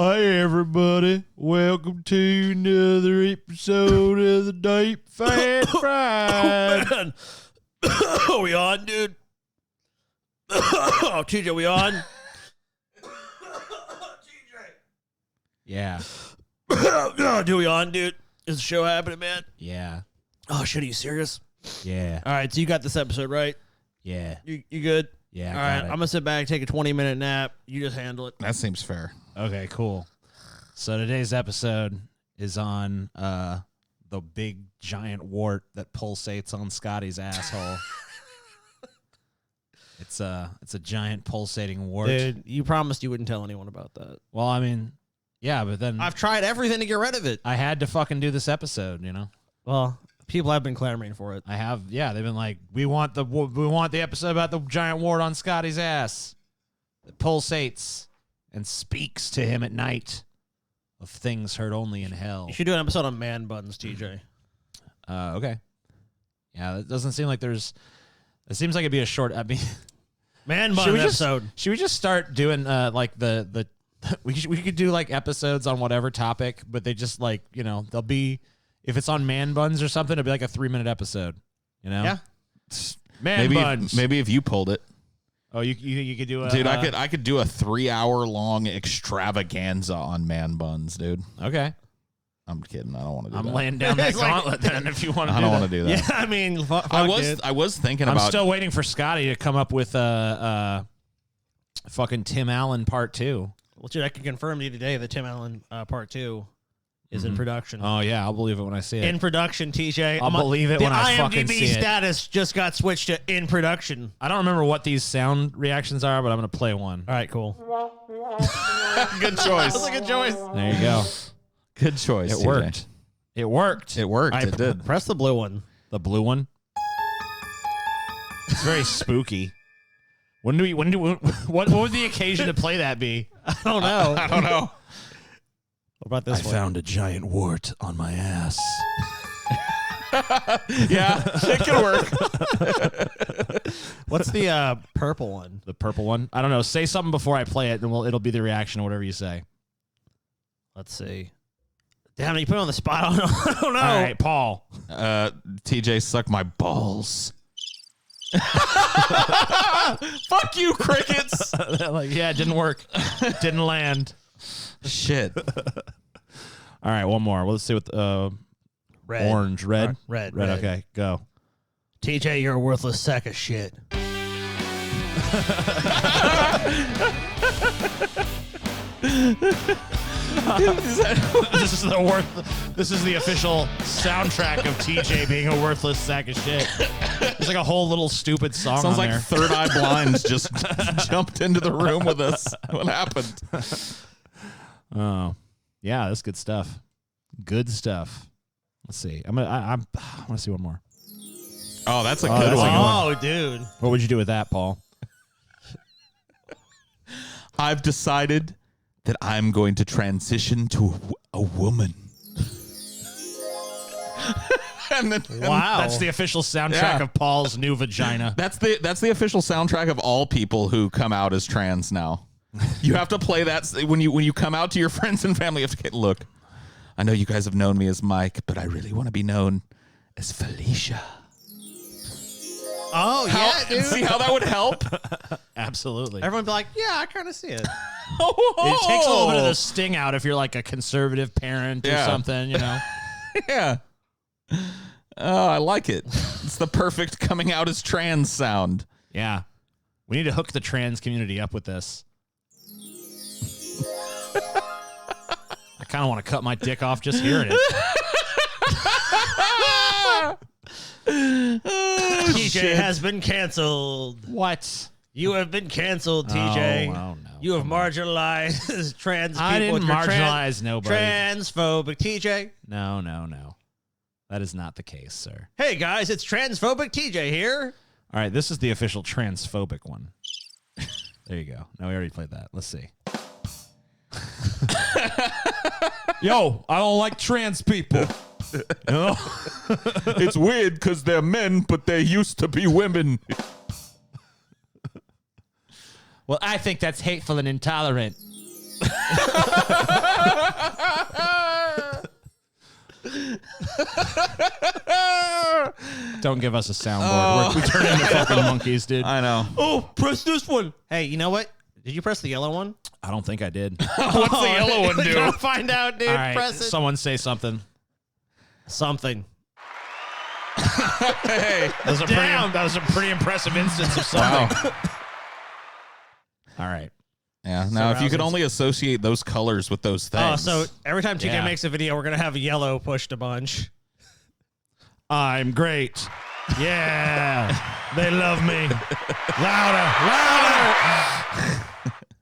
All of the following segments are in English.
Hi, everybody. Welcome to another episode of the Deep Fat Fried. Are we on, dude? Oh, TJ, we on? TJ. Yeah. Do we on, dude? Is the show happening, man? Yeah. Oh, shit, are you serious? Yeah. All right, so you got this episode, right? Yeah. You good? Yeah. All right, I'm going to sit back, take a 20-minute nap. You just handle it. That seems fair. Okay, cool. So today's episode is on the big giant wart that pulsates on Scotty's asshole. It's a giant pulsating wart. Dude, you promised you wouldn't tell anyone about that. Well, I mean, yeah, but then I've tried everything to get rid of it. I had to fucking do this episode, you know? Well, people have been clamoring for it. I have, yeah, they've been like, we want the episode about the giant wart on Scotty's ass that pulsates and speaks to him at night of things heard only in hell. You should do an episode on man buns, TJ. Okay. Yeah, it doesn't seem like there's. It seems like it'd be a short. I mean, Man bun episode. Should we just start doing like the we could do like episodes on whatever topic, but they just like, you know, they'll be, if it's on man buns or something, it'll be like a 3-minute episode. You know? Yeah. Man buns. Maybe if you pulled it. Oh, you could do a Dude, I could do a 3-hour-long extravaganza on man buns, dude. Okay. I'm kidding. I don't want to do that. I'm laying down that gauntlet then if you want to do that. I don't want to do that. Yeah, I mean, fuck, I was thinking I'm about. still waiting for Scotty to come up with fucking Tim Allen Part 2. Well, dude, I can confirm to you today that Tim Allen Part 2 is in production. Oh, yeah, I'll believe it when I see it. In production, TJ. I'll believe it when I fucking see it. The IMDb status just got switched to in production. I don't remember what these sound reactions are, but I'm going to play one. All right, cool. Good choice. That's a good choice. There you go. Good choice. It TJ. worked. It worked. It worked. It did. Press the blue one. The blue one. It's very spooky. What would the occasion to play that be? I don't know. I don't know. What about this one? found a giant wart on my ass. Yeah, it could work. What's the purple one? The purple one? I don't know. Say something before I play it, and it'll be the reaction or whatever you say. Let's see. Damn it, you put it on the spot. I don't know. All right, Paul. TJ, suck my balls. Fuck you, crickets. Like, yeah, it didn't work. Didn't land. Shit. All right, one more. Well, let's see what Red. Orange, red? Red. Okay, go. TJ, you're a worthless sack of shit. This is the official soundtrack of TJ being a worthless sack of shit. There's like a whole little stupid song Sounds on like there. Third Eye Blinds just jumped into the room with us. What happened? Oh, yeah, that's good stuff. Good stuff. Let's see. I want to see one more. Oh, that's a Oh, good that's a one. good one. Oh, dude. What would you do with that, Paul? I've decided that I'm going to transition to a woman. and then, Wow. That's the official soundtrack Yeah. of Paul's new vagina. That's the official soundtrack of all people who come out as trans now. You have to play that when you come out to your friends and family. You have to get, look, I know you guys have known me as Mike, but I really want to be known as Felicia. Oh, yeah, dude. See how that would help? Absolutely. Everyone be like, yeah, I kind of see it. It takes a little bit of the sting out if you're like a conservative parent or Yeah. something, you know. Yeah. Oh, I like it. It's the perfect coming out as trans sound. Yeah. We need to hook the trans community up with this. I kind of want to cut my dick off just hearing it. TJ has been canceled. What? You have been canceled, TJ. Oh, no. You have marginalized trans people. I didn't with your marginalize nobody. Transphobic, TJ. No. That is not the case, sir. Hey, guys, it's transphobic TJ here. All right, this is the official transphobic one. There you go. No, we already played that. Let's see. Yo, I don't like trans people. You know? It's weird because they're men, but they used to be women. Well, I think that's hateful and intolerant. Don't give us a soundboard. We turn into fucking monkeys, dude. I know. Oh, press this one. Hey, you know what? Did you press the yellow one? I don't think I did. What's the yellow one do? Gotta find out, dude. All right, Press it. someone say something. Something. Hey. That was a pretty impressive instance of something. All right. Yeah. Now, if you could only associate those colors with those things. Oh, so every time TK Yeah. makes a video, we're gonna have yellow pushed a bunch. I'm great. Yeah. They love me. Louder.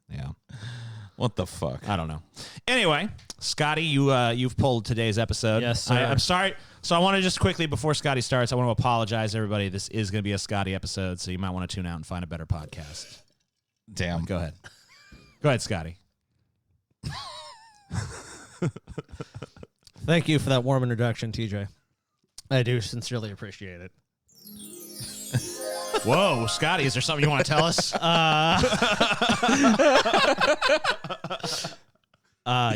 Yeah. What the fuck? I don't know. Anyway, Scotty, you've pulled today's episode. Yes, sir. I'm sorry. So I want to just quickly, before Scotty starts, I want to apologize to everybody. This is going to be a Scotty episode, so you might want to tune out and find a better podcast. Damn. Go ahead. Go ahead, Scotty. Thank you for that warm introduction, TJ. I do sincerely appreciate it. Whoa, Scotty, is there something you want to tell us?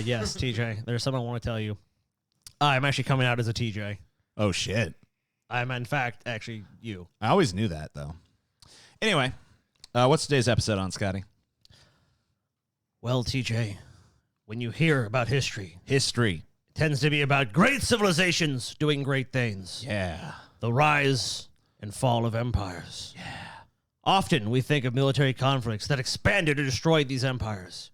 Yes, TJ. There's something I want to tell you. I'm actually coming out as a TJ. Oh, shit. I'm, in fact, actually you. I always knew that, though. Anyway, what's today's episode on, Scotty? Well, TJ, when you hear about history, History. it tends to be about great civilizations doing great things. Yeah. The rise and fall of empires. Yeah. Often we think of military conflicts that expanded or destroyed these empires.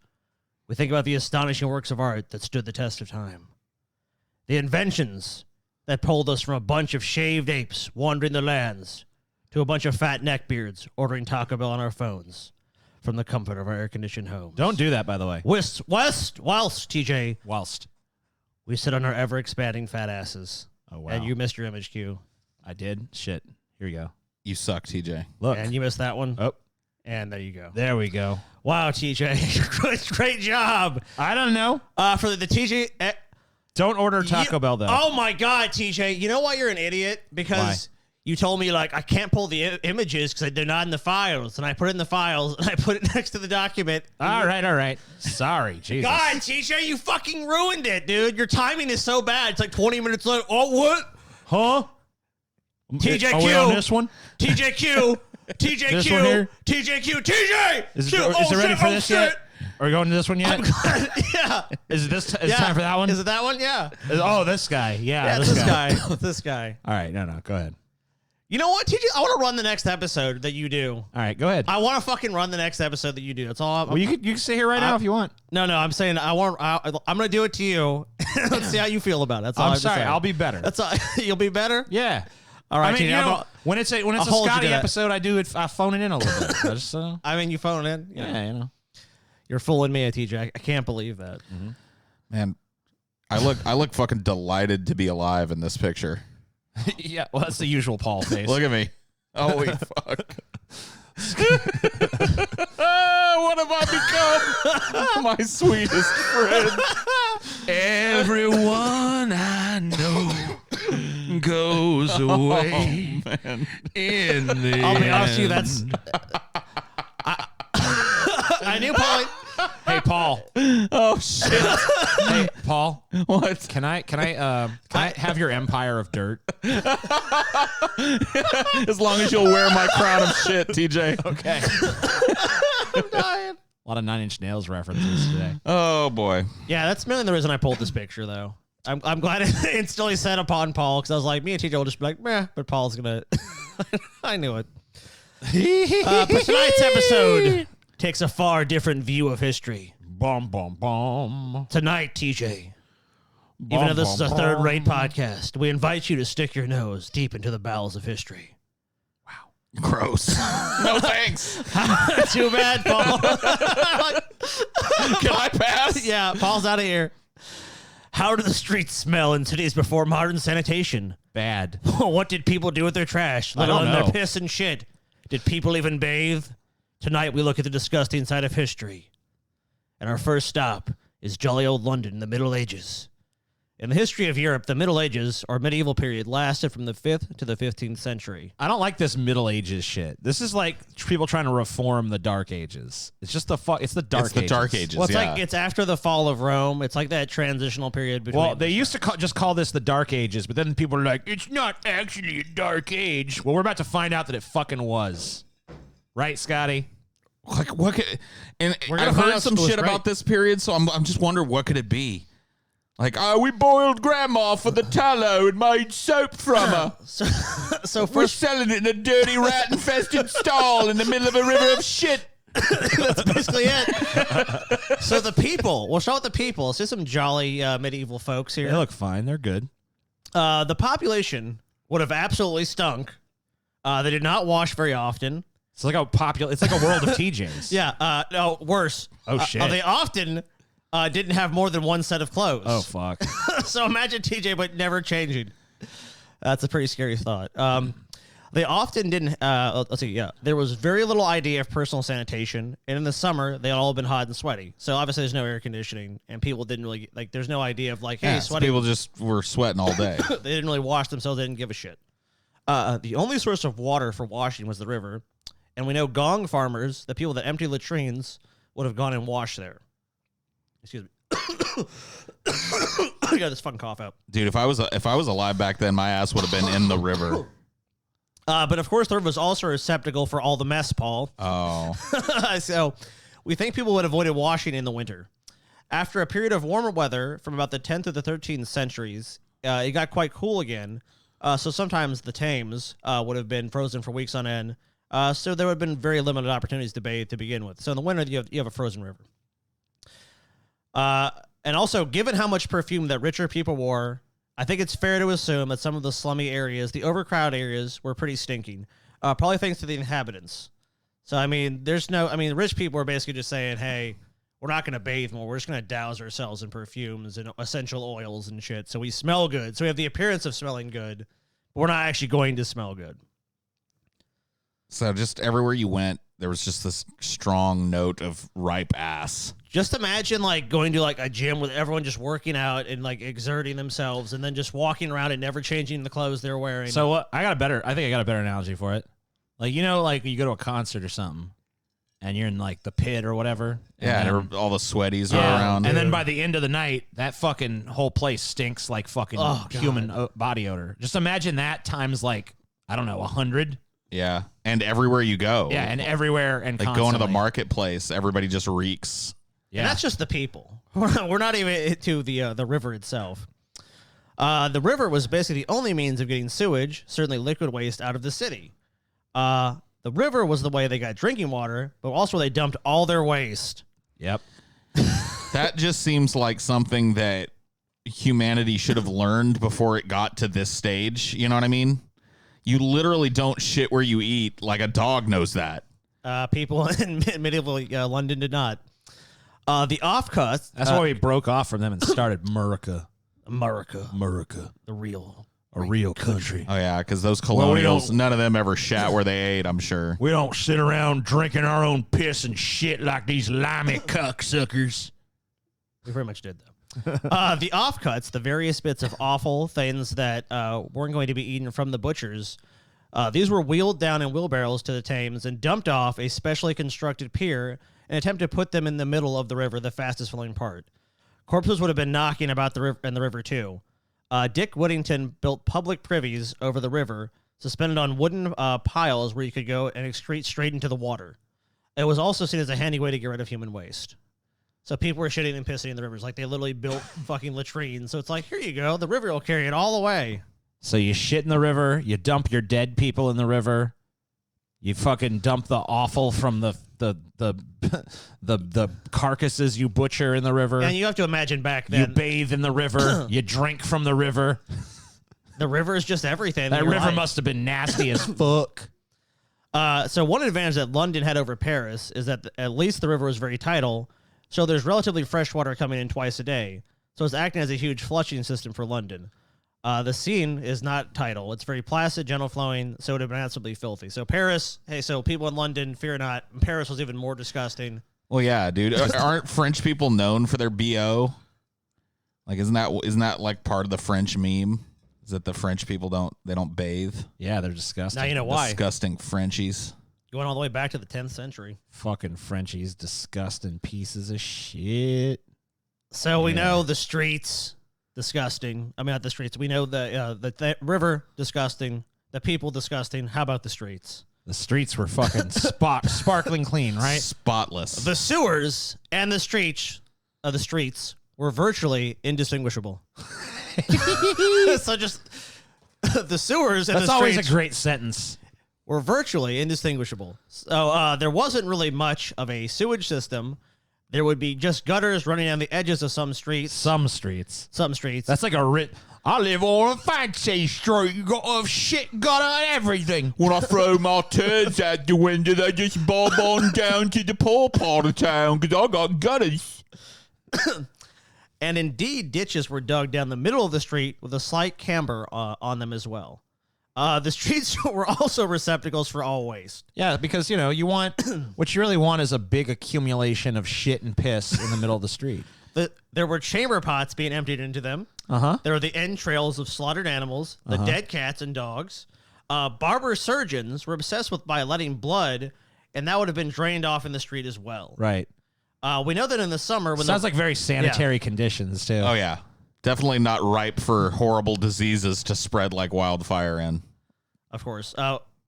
We think about the astonishing works of art that stood the test of time. The inventions that pulled us from a bunch of shaved apes wandering the lands to a bunch of fat neckbeards ordering Taco Bell on our phones from the comfort of our air-conditioned homes. Don't do that, by the way. Whilst, TJ, Whilst. we sit on our ever-expanding fat asses. Oh, wow. And you missed your image cue. I did? Shit. Here we go. You suck, TJ. Look. And you missed that one. Oh, And there you go. there we go. Wow, TJ. Great job. I don't know. For the TJ. Don't order Taco Bell, though. Oh, my God, TJ. You know why you're an idiot? Because you told me, like, I can't pull the images because they're not in the files. And I put it in the files, and I put it next to the document. All right. Sorry, Jesus. God, TJ, you fucking ruined it, dude. Your timing is so bad. It's like 20 minutes later. Oh, what? Huh? TJQ. Are we on this one? TJQ. TJQ. This one here? TJQ. TJ. Is Q. it ready for this shit. yet? Are we going to this one yet? Yeah. Is it time for that one? Is it that one? Yeah. Oh, this guy. Yeah, It's this guy. It's this guy. All right. No. Go ahead. You know what, TJ? I want to run the next episode that you do. All right. Go ahead. I want to fucking run the next episode that you do. That's all. Well, you can sit here right now if you want. No. I'm saying I'm going to do it to you. Let's see how you feel about it. That's all. I'm sorry. I'll be better. That's all. You'll be better. Yeah. All right. I mean, TJ, when it's a hold you to Scotty that. episode, I do it. I phone it in a little bit. I just, I mean, you phone in. yeah, you know. You're fooling me, TJ. I can't believe that. Mm-hmm. Man, I look fucking delighted to be alive in this picture. Yeah. Well, that's the usual Paul face. Look at me. Holy fuck. What have I become? My sweetest friend. Everyone I know goes away in the I'll be honest with you. That's. I knew Paul. Hey, Paul. Oh shit. Hey, Paul. What? Can I have your empire of dirt? As long as you'll wear my crown of shit, TJ. Okay. I'm dying. A lot of Nine Inch Nails references today. Oh boy. Yeah, that's mainly the reason I pulled this picture, though. I'm glad it instantly set upon Paul because I was like, me and TJ will just be like, meh, but Paul's gonna. I knew it. But tonight's episode takes a far different view of history. Bum bum bum. Tonight, TJ, even though this is a third-rate podcast, we invite you to stick your nose deep into the bowels of history. Gross. No thanks. Too bad, Paul. Can I pass? Yeah, Paul's out of here. How do the streets smell in cities before modern sanitation? Bad. What did people do with their trash? Let I don't alone their know. piss and shit. Did people even bathe? Tonight we look at the disgusting side of history. And our first stop is jolly old London in the Middle Ages. In the history of Europe, the Middle Ages, or medieval period, lasted from the 5th to the 15th century. I don't like this Middle Ages shit. This is like people trying to reform the Dark Ages. It's just it's the Dark Ages. It's the Dark Ages, Well, it's yeah. like it's after the fall of Rome. It's like that transitional period between. Well, they used to just call this the Dark Ages, but then people are like, it's not actually a Dark Age. Well, we're about to find out that it fucking was. Right, Scotty? Like, what could... And We're gonna I've find heard out some it was shit great. about this period, so I'm just wondering, what could it be? Like, we boiled Grandma for the tallow and made soap from her. So We're first, selling it in a dirty, rat-infested stall in the middle of a river of shit. that's basically it. So the people. We'll start with the people. It's just some jolly medieval folks here. They look fine. They're good. The population would have absolutely stunk. They did not wash very often. It's like It's like a world of TJs. Yeah. No, worse. Oh, shit. They often didn't have more than one set of clothes. Oh, fuck. So imagine TJ, but never changing. That's a pretty scary thought. They often didn't. Let's see. Yeah, there was very little idea of personal sanitation, and in the summer they had all been hot and sweaty. So obviously there's no air conditioning, and people didn't really like. There's no idea of like, hey, Yeah, so sweaty. people just were sweating all day. They didn't really wash themselves. They didn't give a shit. The only source of water for washing was the river, and we know gong farmers, the people that empty latrines, would have gone and washed there. Excuse me. I got this fucking cough out. Dude, if I was alive back then, my ass would have been in the river. But of course, there was also a receptacle for all the mess, Paul. Oh. So we think people would have avoided washing in the winter. After a period of warmer weather from about the 10th to the 13th centuries, it got quite cool again. So sometimes the Thames would have been frozen for weeks on end. So there would have been very limited opportunities to bathe to begin with. So in the winter, you have a frozen river. And also, given how much perfume that richer people wore, I think it's fair to assume that some of the slummy areas, the overcrowded areas, were pretty stinking. Probably thanks to the inhabitants. So, I mean, rich people are basically just saying, hey, we're not going to bathe more. We're just going to douse ourselves in perfumes and essential oils and shit. So we smell good. So we have the appearance of smelling good, but we're not actually going to smell good. So just everywhere you went, there was just this strong note of ripe ass. Just imagine like going to like a gym with everyone just working out and like exerting themselves and then just walking around and never changing the clothes they're wearing. So I think I got a better analogy for it. Like, you know, like you go to a concert or something and you're in like the pit or whatever. Yeah, then, and all the sweaties are around. And then by the end of the night, that fucking whole place stinks like fucking human body odor. Just imagine that times like, I don't know, 100. Yeah, and everywhere you go. Yeah, and everywhere and like going to the marketplace, everybody just reeks. Yeah. And that's just the people. We're not even to the river itself. The river was basically the only means of getting sewage, certainly liquid waste, out of the city. The river was the way they got drinking water, but also they dumped all their waste. Yep. That just seems like something that humanity should have learned before it got to this stage. You know what I mean? You literally don't shit where you eat. Like a dog knows that. People in medieval London did not. The offcuts. That's why we broke off from them and started America. America. The real. A real country. Oh, yeah, because those colonials, don't- none of them ever shat where they ate, I'm sure. We don't sit around drinking our own piss and shit like these limey cocksuckers. We very much did, though. The offcuts, the various bits of offal, things that weren't going to be eaten from the butchers, these were wheeled down in wheelbarrows to the Thames and dumped off a specially constructed pier in an attempt to put them in the middle of the river, the fastest flowing part. Corpses would have been knocking about the river, in the river too. Dick Whittington built public privies over the river, suspended on wooden piles where you could go and excrete straight into the water. It was also seen as a handy way to get rid of human waste. So people were shitting and pissing in the rivers. Like, they literally built fucking latrines. So it's like, here you go. The river will carry it all the way. So you shit in the river. You dump your dead people in the river. You fucking dump the offal from the carcasses you butcher in the river. And you have to imagine back You then, bathe in the river. You drink from the river. the river is just everything. That in your river life. must have been nasty as fuck. So one advantage that London had over Paris is that at least the river was very tidal, so there's relatively fresh water coming in twice a day. So it's acting as a huge flushing system for London. The Seine is not tidal. It's very placid, gentle flowing, so it would have been absolutely filthy. So Paris, hey, so people in London, fear not, Paris was even more disgusting. Well, yeah, dude. Aren't French people known for their BO? Like, isn't that like part of the French meme? Is that the French people don't bathe? Yeah, they're disgusting. Now you know why. Disgusting Frenchies. Going all the way back to the 10th century. Fucking Frenchies, disgusting pieces of shit. So we know the streets, disgusting. I mean, not the streets. We know the river, disgusting. The people, disgusting. How about the streets? The streets were fucking sparkling clean, right? Spotless. The sewers and the streets were virtually indistinguishable. So just the sewers and That's the always streets a great sentence. were virtually indistinguishable. So there wasn't really much of a sewage system. There would be just gutters running down the edges of some streets. Some streets. That's like a I live on a fancy street. You got a shit gutter and everything. When I throw my turds out the window, they just bob on down to the poor part of town because I got gutters. And indeed, ditches were dug down the middle of the street with a slight camber on them as well. The streets were also receptacles for all waste. Yeah, because, you want, what you really want is a big accumulation of shit and piss in the middle of the street. There were chamber pots being emptied into them. Uh-huh. There were the entrails of slaughtered animals, the dead cats and dogs. Barber surgeons were obsessed by letting blood, and that would have been drained off in the street as well. Right. We know that in the summer... Sounds like very sanitary conditions, too. Oh, yeah. Definitely not ripe for horrible diseases to spread like wildfire in. Of course.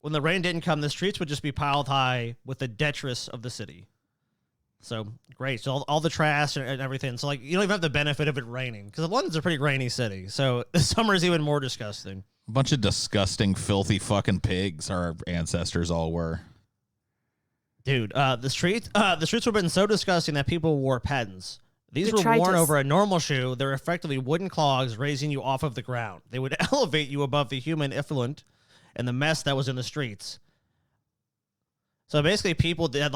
When the rain didn't come, the streets would just be piled high with the detritus of the city. So, great. So, all the trash and everything. So, you don't even have the benefit of it raining. Because London's a pretty rainy city. So, the summer is even more disgusting. A bunch of disgusting, filthy fucking pigs our ancestors all were. Dude, the streets would have been so disgusting that people wore pads. These were Detritus. worn over a normal shoe. They're effectively wooden clogs raising you off of the ground. They would elevate you above the human effluent and the mess that was in the streets. So basically, people did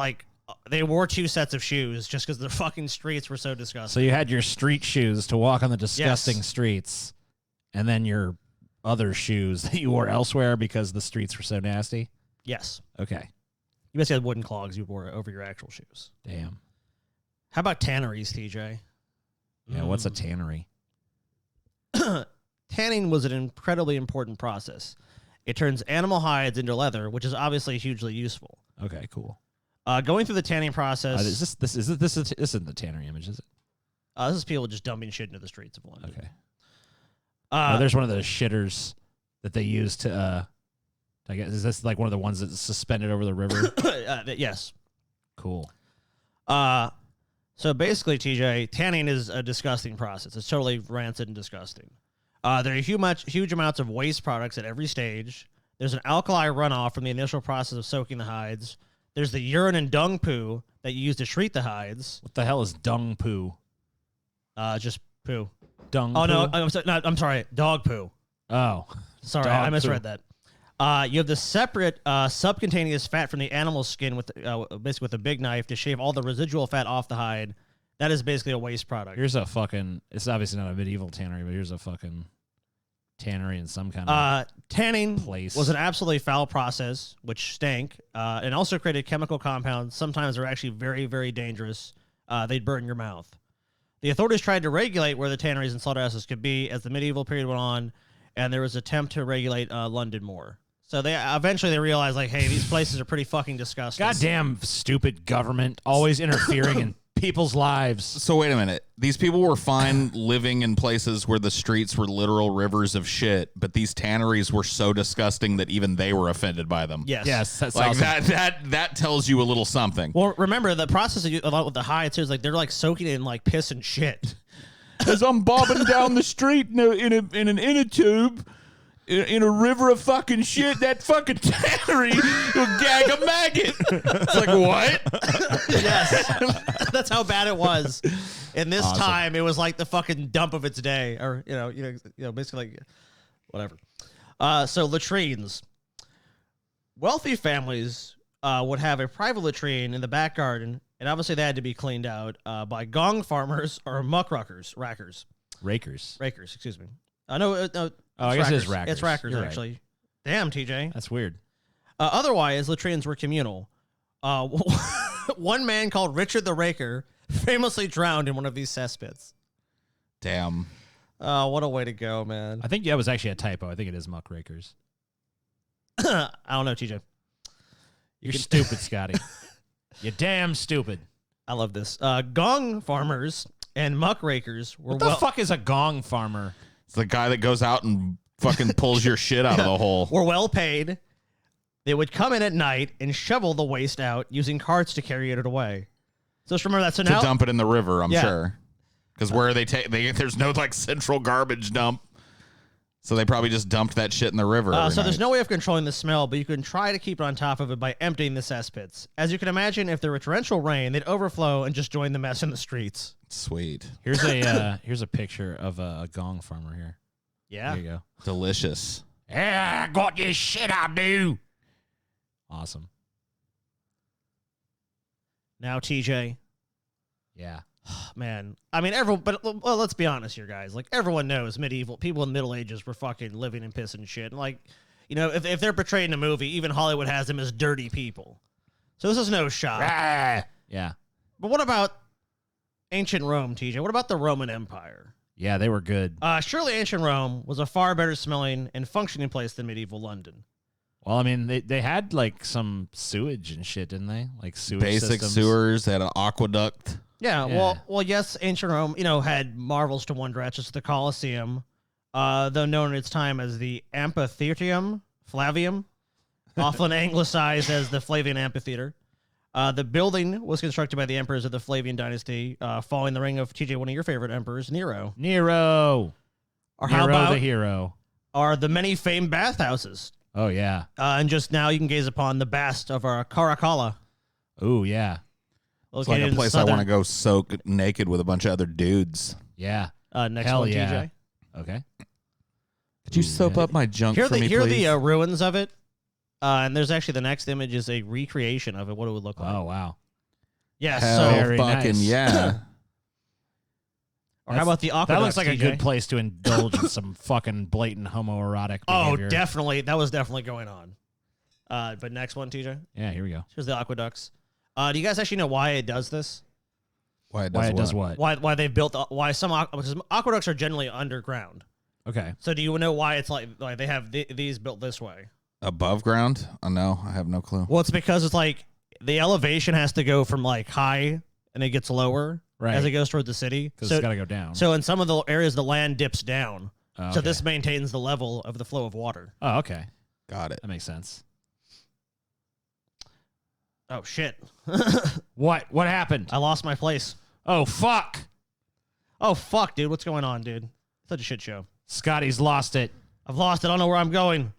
they wore 2 sets of shoes just because the fucking streets were so disgusting. So you had your street shoes to walk on the disgusting Yes. streets, and then your other shoes that you wore elsewhere because the streets were so nasty? Yes. Okay. You basically had wooden clogs you wore over your actual shoes. Damn. How about tanneries, TJ? Yeah, what's a tannery? Tanning was an incredibly important process. It turns animal hides into leather, which is obviously hugely useful. Okay, cool. Going through the tanning process... This isn't the tannery image, is it? this is people just dumping shit into the streets of London. Okay. There's one of those shitters that they use to, I guess, is this like one of the ones that's suspended over the river? Yes. Cool. So basically, TJ, tanning is a disgusting process. It's totally rancid and disgusting. There are huge amounts of waste products at every stage. There's an alkali runoff from the initial process of soaking the hides. There's the urine and dung poo that you use to treat the hides. What the hell is dung poo? Just poo. Dung Oh, poo? no, I'm sorry, dog poo. Oh. Sorry, Dog I misread poo. that. You have the separate subcutaneous fat from the animal skin basically with a big knife to shave all the residual fat off the hide. That is basically a waste product. Here's a fucking, it's obviously not a medieval tannery, but here's a fucking tannery in some kind of tanning place. was an absolutely foul process, which stank, and also created chemical compounds. Sometimes they're actually very, very dangerous. They'd burn your mouth. The authorities tried to regulate where the tanneries and slaughterhouses could be as the medieval period went on, and there was an attempt to regulate London more. So they eventually realized, hey, these places are pretty fucking disgusting. goddamn stupid government always interfering in people's lives. So wait a minute. These people were fine living in places where the streets were literal rivers of shit, but these tanneries were so disgusting that even they were offended by them. Yes. That's Like awesome. that tells you a little something. Well, remember the process a lot with the hides too is they're soaking it in piss and shit. As I'm bobbing down the street in an inner tube in a river of fucking shit, that fucking tannery will gag a maggot. It's like, what? Yes, that's how bad it was. In this time, it was like the fucking dump of its day, or basically, whatever. So latrines. Wealthy families would have a private latrine in the back garden, and obviously they had to be cleaned out by gong farmers or rackers. Rakers. Excuse me. No. Oh, I guess it is rackers. rackers. It's rackers, You're right. actually. Damn, TJ. That's weird. Otherwise, latrines were communal. One man called Richard the Raker famously drowned in one of these cesspits. Damn. Oh, what a way to go, man. I think that was actually a typo. I think it is muckrakers. I don't know, TJ. You're stupid, Scotty. You're damn stupid. I love this. Gong farmers and muckrakers were What the fuck is a gong farmer? It's the guy that goes out and fucking pulls your shit out of the hole. were well paid. They would come in at night and shovel the waste out using carts to carry it away. So just remember that. So To now, dump it in the river, I'm Yeah. sure. Because where they take, there's no like central garbage dump. So they probably just dumped that shit in the river. so there's no way of controlling the smell, but you can try to keep it on top of it by emptying the cesspits. As you can imagine, if there were torrential rain, they'd overflow and just join the mess in the streets. Sweet. Here's a picture of a gong farmer here. Yeah. There you go. Delicious. Yeah, I got this shit I do. Awesome. Now, TJ, Yeah. man, I mean, everyone, but well, let's be honest here, guys. Like, everyone knows medieval people in the Middle Ages were fucking living and pissing shit. And, like, you know, if they're portrayed in a movie, even Hollywood has them as dirty people. So this is no shot. Yeah. But what about ancient Rome, TJ? What about the Roman Empire? Yeah, they were good. Surely ancient Rome was a far better smelling and functioning place than medieval London. Well, I mean, they had like some sewage and shit, didn't they? Like sewage Basic systems. sewers, they had an aqueduct. Yeah, Yeah. well, yes, ancient Rome, you know, had marvels to wonder at, just the Colosseum, though known at its time as the Amphitheatrium Flavium, often anglicized as the Flavian Amphitheater. The building was constructed by the emperors of the Flavian dynasty, following the reign of TJ, one of your favorite emperors, Nero. Nero. Or how Nero about the hero. are the many famed bathhouses? Oh, yeah. And just now you can gaze upon the bast of our Caracalla. Oh, yeah. It's like a place I want to go soak naked with a bunch of other dudes. Yeah. Next Hell one, yeah. TJ. Okay. Could you soap up my junk Here are for me, here are please? the ruins of it. And there's actually the next image is a recreation of it, what it would look like. Oh, wow. Yeah, Hell so Very fucking nice. yeah. or how about the aqueducts, That looks like a TJ? good place to indulge in some fucking blatant homoerotic Oh, behavior. definitely. That was definitely going on. But next one, TJ. Yeah, here we go. Here's the aqueducts. Do you guys actually know why it does this? Why it Why does it does what? Why they've built why some because aqueducts are generally underground. Okay. So do you know why it's like they have these built this way? Above ground? Oh, no, I have no clue. Well, it's because it's like the elevation has to go from like high and it gets lower Right. as it goes toward the city. Because So, it's got to go down. so in some of the areas, the land dips down. Oh, So okay. this maintains the level of the flow of water. Oh, okay. Got it. That makes sense. Oh, shit. What? What happened? I lost my place. Oh, fuck. Oh, fuck, dude. What's going on, dude? Such a shit show. Scotty's lost it. I've lost it. I don't know where I'm going.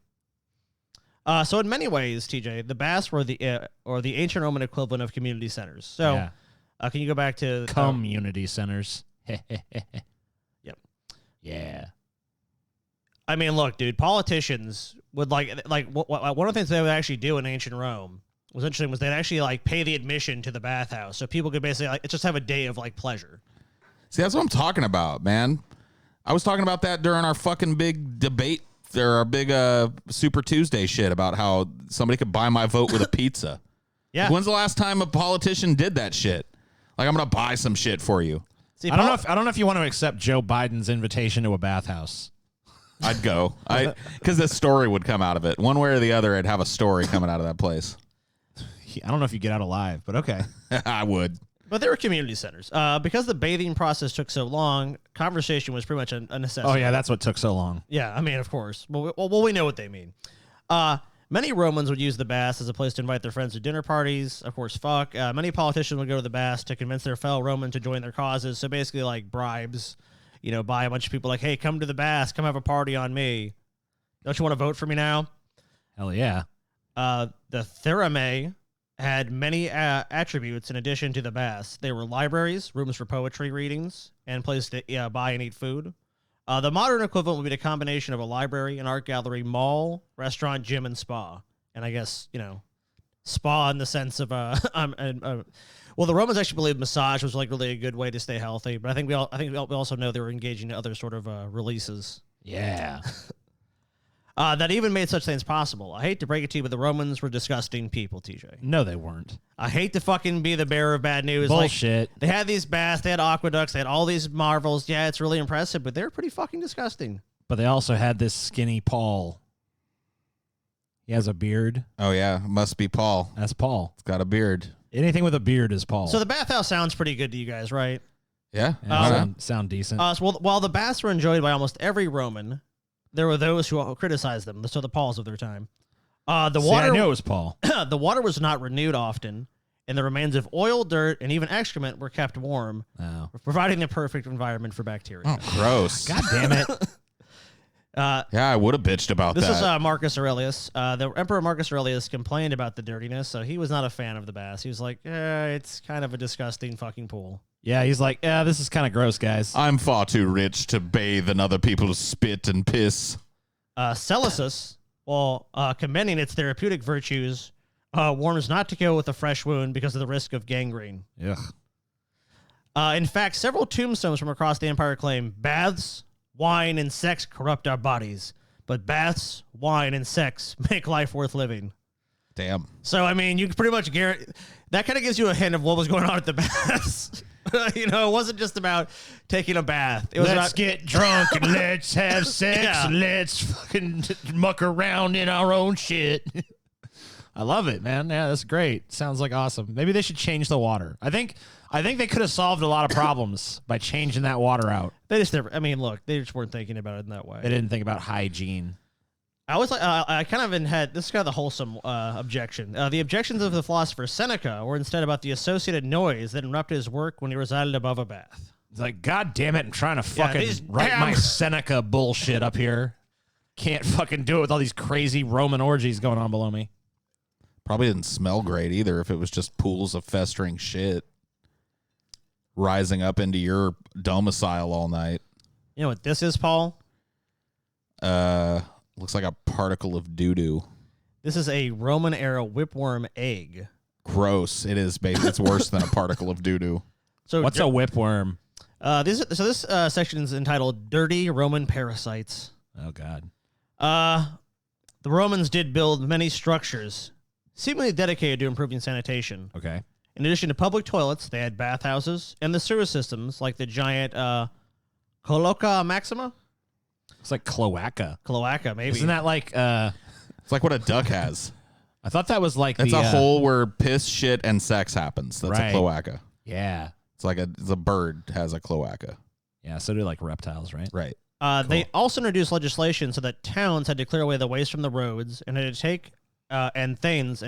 So in many ways, TJ, the baths were the ancient Roman equivalent of community centers. So Yeah. can you go back to Community centers. Yep. Yeah. I mean, look, dude. Politicians would one of the things they would actually do in ancient Rome was interesting was they'd actually like pay the admission to the bathhouse so people could basically like just have a day of like pleasure. See, that's what I'm talking about, man. I was talking about that during our fucking big debate, or our big Super Tuesday shit about how somebody could buy my vote with a pizza. Yeah. When's the last time a politician did that shit? Like, I'm gonna buy some shit for you. See, I don't know if you want to accept Joe Biden's invitation to a bathhouse. I'd go. Because the story would come out of it. One way or the other, I'd have a story coming out of that place. I don't know if you get out alive, but okay. I would. But they were community centers. Because the bathing process took so long, conversation was pretty much a necessity. Oh yeah, that's what took so long. Yeah, I mean, of course. Well, we know what they mean. Many Romans would use the baths as a place to invite their friends to dinner parties. Of course, fuck. Many politicians would go to the baths to convince their fellow Romans to join their causes. So basically, like bribes, buy a bunch of people like, hey, come to the baths, come have a party on me. Don't you want to vote for me now? Hell yeah. The Thermae had many attributes in addition to the baths. They were libraries, rooms for poetry readings, and places to buy and eat food. The modern equivalent would be the combination of a library, an art gallery, mall, restaurant, gym, and spa. And I guess, spa in the sense of well, the Romans actually believed massage was like really a good way to stay healthy, but I think we also know they were engaging in other sort of releases. Yeah. that even made such things possible. I hate to break it to you, but the Romans were disgusting people, TJ. No, they weren't. I hate to fucking be the bearer of bad news. Bullshit. Like, they had these baths, they had aqueducts, they had all these marvels. Yeah, it's really impressive, but they're pretty fucking disgusting. But they also had this skinny Paul. He has a beard. Oh, yeah. Must be Paul. That's Paul. It's got a beard. Anything with a beard is Paul. So the bathhouse sounds pretty good to you guys, right? Yeah. Sound decent. So while the baths were enjoyed by almost every Roman, there were those who criticized them, so the Pauls of their time. I knew it was Paul. The water was not renewed often, and the remains of oil, dirt, and even excrement were kept warm, providing the perfect environment for bacteria. Oh, gross. God damn it. Yeah, I would have bitched about This that. is Marcus Aurelius. The Emperor Marcus Aurelius complained about the dirtiness, so he was not a fan of the baths. He was like, it's kind of a disgusting fucking pool. Yeah, he's like, this is kind of gross, guys. I'm far too rich to bathe in other people's spit and piss. Celsus, while commending its therapeutic virtues, warns not to go with a fresh wound because of the risk of gangrene. Ugh. In fact, several tombstones from across the empire claim baths, wine, and sex corrupt our bodies, but baths, wine, and sex make life worth living. Damn. So, I mean, you can pretty much guarantee that kind of gives you a hint of what was going on at the baths. It wasn't just about taking a bath. It was Let's get drunk and let's have sex Yeah. and let's fucking muck around in our own shit. I love it, man. Yeah, that's great. Sounds like awesome. Maybe they should change the water. I think they could have solved a lot of problems by changing that water out. They just never. I mean, look, they just weren't thinking about it in that way. They didn't think about hygiene. I was like, I kind of had this is kind of the wholesome objection. The objections of the philosopher Seneca were instead about the associated noise that interrupted his work when he resided above a bath. It's like, God damn it, I'm trying to fucking these write damn- my Seneca bullshit up here. Can't fucking do it with all these crazy Roman orgies going on below me. Probably didn't smell great either if it was just pools of festering shit rising up into your domicile all night. You know what this is, Paul? Looks like a particle of doo-doo. This is a Roman era whipworm egg. Gross. It is, baby. It's worse than a particle of doo-doo. So What's a whipworm? this section is entitled "Dirty Roman Parasites." Oh, God. The Romans did build many structures, seemingly dedicated to improving sanitation. Okay. In addition to public toilets, they had bathhouses and the sewer systems, like the giant Cloaca Maxima. It's like cloaca. Cloaca, maybe. Isn't that like, It's like what a duck has. I thought that was like It's the, a hole where piss, shit, and sex happens. That's Right. a cloaca. Yeah. It's like it's a bird has a cloaca. Yeah, so do like reptiles, right? Right. They also introduced legislation so that towns had to clear away the waste from the roads and had to take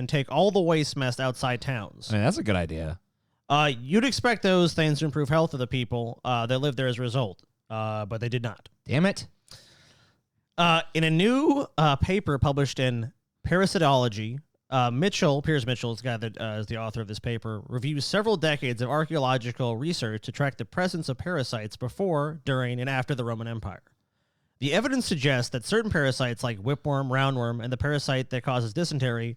take all the waste mess outside towns. I mean, that's a good idea. You'd expect those things to improve health of the people that lived there as a result, but they did not. Damn it. In a new paper published in Parasitology, Piers Mitchell, the guy that is the author of this paper, reviews several decades of archaeological research to track the presence of parasites before, during, and after the Roman Empire. The evidence suggests that certain parasites like whipworm, roundworm, and the parasite that causes dysentery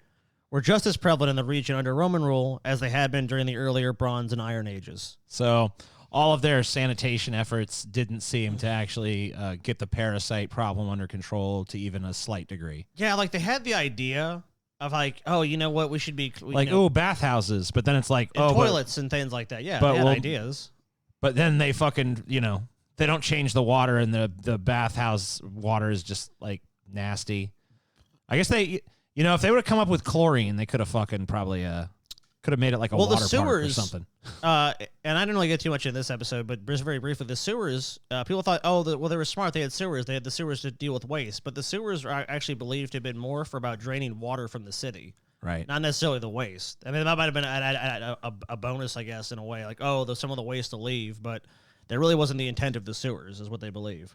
were just as prevalent in the region under Roman rule as they had been during the earlier Bronze and Iron Ages. So all of their sanitation efforts didn't seem to actually get the parasite problem under control to even a slight degree. Yeah, like they had the idea of like, oh, you know what, we should be Like, oh, bathhouses. But then it's like, and oh, toilets and things like that. Yeah, but they had we'll- ideas. But then they fucking, they don't change the water, and the bathhouse water is just like nasty. I guess they, if they would have come up with chlorine, they could have fucking probably could have made it like a Well, the water park or sewers- something. And I didn't really get too much in this episode, but just very briefly, the sewers, people thought, they were smart. They had sewers. They had the sewers to deal with waste. But the sewers are actually believed to have been more for about draining water from the city, Right. not necessarily the waste. I mean, that might have been a bonus, I guess, in a way. Like, some of the waste to leave, but that really wasn't the intent of the sewers, is what they believe.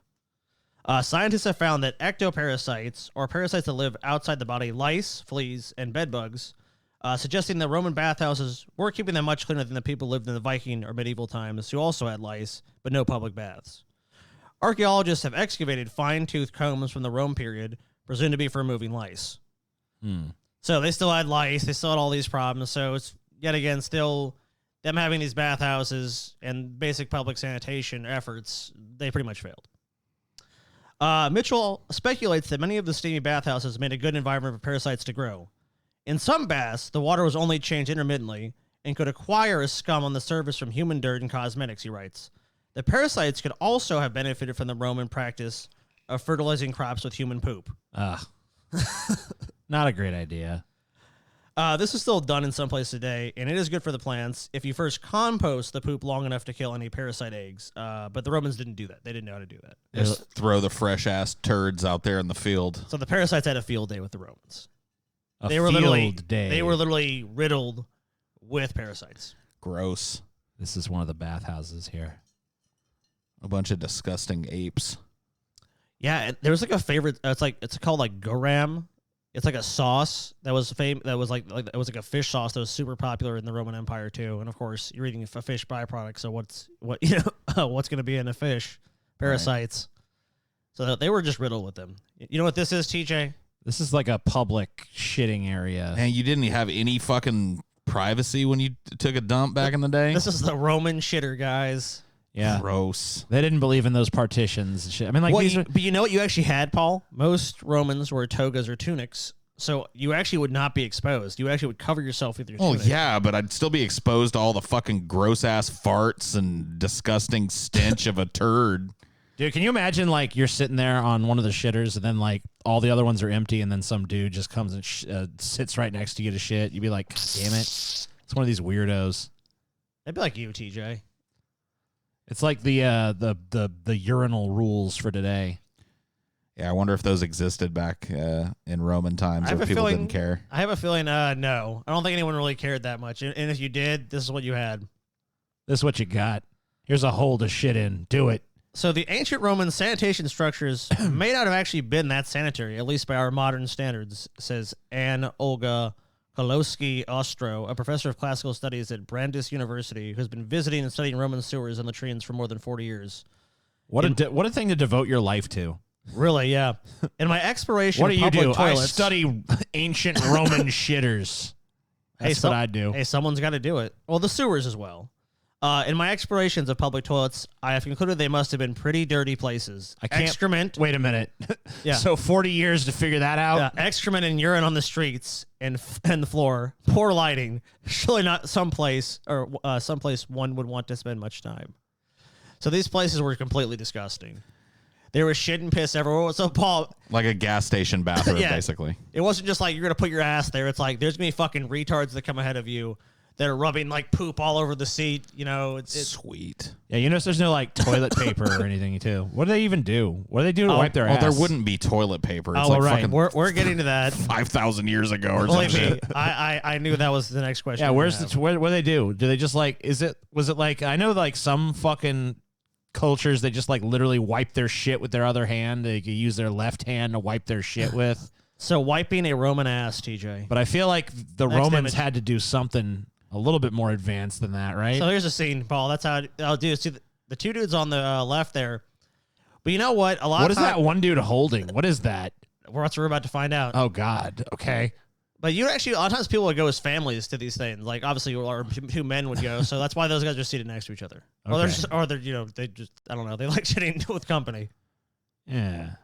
Scientists have found that ectoparasites, or parasites that live outside the body, lice, fleas, and bedbugs, suggesting that Roman bathhouses were keeping them much cleaner than the people who lived in the Viking or medieval times, who also had lice, but no public baths. Archaeologists have excavated fine-toothed combs from the Rome period, presumed to be for removing lice. So they still had lice, they still had all these problems, so it's, yet again, still them having these bathhouses and basic public sanitation efforts, they pretty much failed. Mitchell speculates that many of the steamy bathhouses made a good environment for parasites to grow. In some baths, the water was only changed intermittently and could acquire a scum on the surface from human dirt and cosmetics, he writes. The parasites could also have benefited from the Roman practice of fertilizing crops with human poop. Not a great idea. This is still done in some places today, and it is good for the plants if you first compost the poop long enough to kill any parasite eggs. But the Romans didn't do that. They didn't know how to do that. Just throw the fresh-ass turds out there in the field. So the parasites had a field day with the Romans. They were literally riddled with parasites. Gross. This is one of the bathhouses here. A bunch of disgusting apes. Yeah, there was like a favorite. It's called like garam. It's like a sauce that was That was like it was like a fish sauce that was super popular in the Roman Empire too. And of course, you're eating a fish byproduct. So what's going to be in a fish? Parasites. Right. So they were just riddled with them. You know what this is, TJ? This is like a public shitting area. Man, you didn't have any fucking privacy when you took a dump back in the day? This is the Roman shitter, guys. Yeah. Gross. They didn't believe in those partitions and shit. I mean, like, but you know what you actually had, Paul? Most Romans wore togas or tunics, so you actually would not be exposed. You actually would cover yourself with your tunic. Oh, yeah, but I'd still be exposed to all the fucking gross-ass farts and disgusting stench of a turd. Dude, can you imagine, like, you're sitting there on one of the shitters and then, like, all the other ones are empty and then some dude just comes and sits right next to you to shit? You'd be like, damn it. It's one of these weirdos. They'd be like you, TJ. It's like the urinal rules for today. Yeah, I wonder if those existed back in Roman times where people didn't care. I have a feeling, no. I don't think anyone really cared that much. And if you did, this is what you had. This is what you got. Here's a hole to shit in. Do it. So the ancient Roman sanitation structures may not have actually been that sanitary, at least by our modern standards, says Anne Olga Kolowski Ostro, a professor of classical studies at Brandeis University, who's been visiting and studying Roman sewers and latrines for more than 40 years. What a thing to devote your life to. Really, yeah. In my exploration, what do you do? Toilets, I study ancient Roman shitters. That's what I do. Hey, someone's got to do it. Well, the sewers as well. In my explorations of public toilets, I have concluded they must have been pretty dirty places. Excrement. Wait a minute. Yeah. So 40 years to figure that out? Yeah, excrement and urine on the streets and the floor. Poor lighting. Surely not someplace one would want to spend much time. So these places were completely disgusting. There was shit and piss everywhere. So Paul, like a gas station bathroom, basically. It wasn't just like you're gonna put your ass there. It's like there's gonna be fucking retards that come ahead of you that are rubbing like poop all over the seat. You know, it's sweet. Yeah, you notice there's no like toilet paper or anything too. What do they even do? What do they do to wipe their ass? Well, there wouldn't be toilet paper. It's right. We're getting to that. 5,000 years ago or something. I knew that was the next question. Yeah, what do they do? Do they just like? Was it like? I know like some fucking cultures they just like literally wipe their shit with their other hand. They could use their left hand to wipe their shit with. So wiping a Roman ass, TJ. But I feel like the Romans had to do something a little bit more advanced than that, right? So here's a scene, Paul. That's how I'll do. See the two dudes on the left there. But you know what? What is that one dude holding? What is that? We're about to find out. Oh God. Okay. But you actually, a lot of times people would go as families to these things. Like obviously, or two men would go. So that's why those guys are seated next to each other. Okay. Or they're they just I don't know. They like sitting with company. Yeah.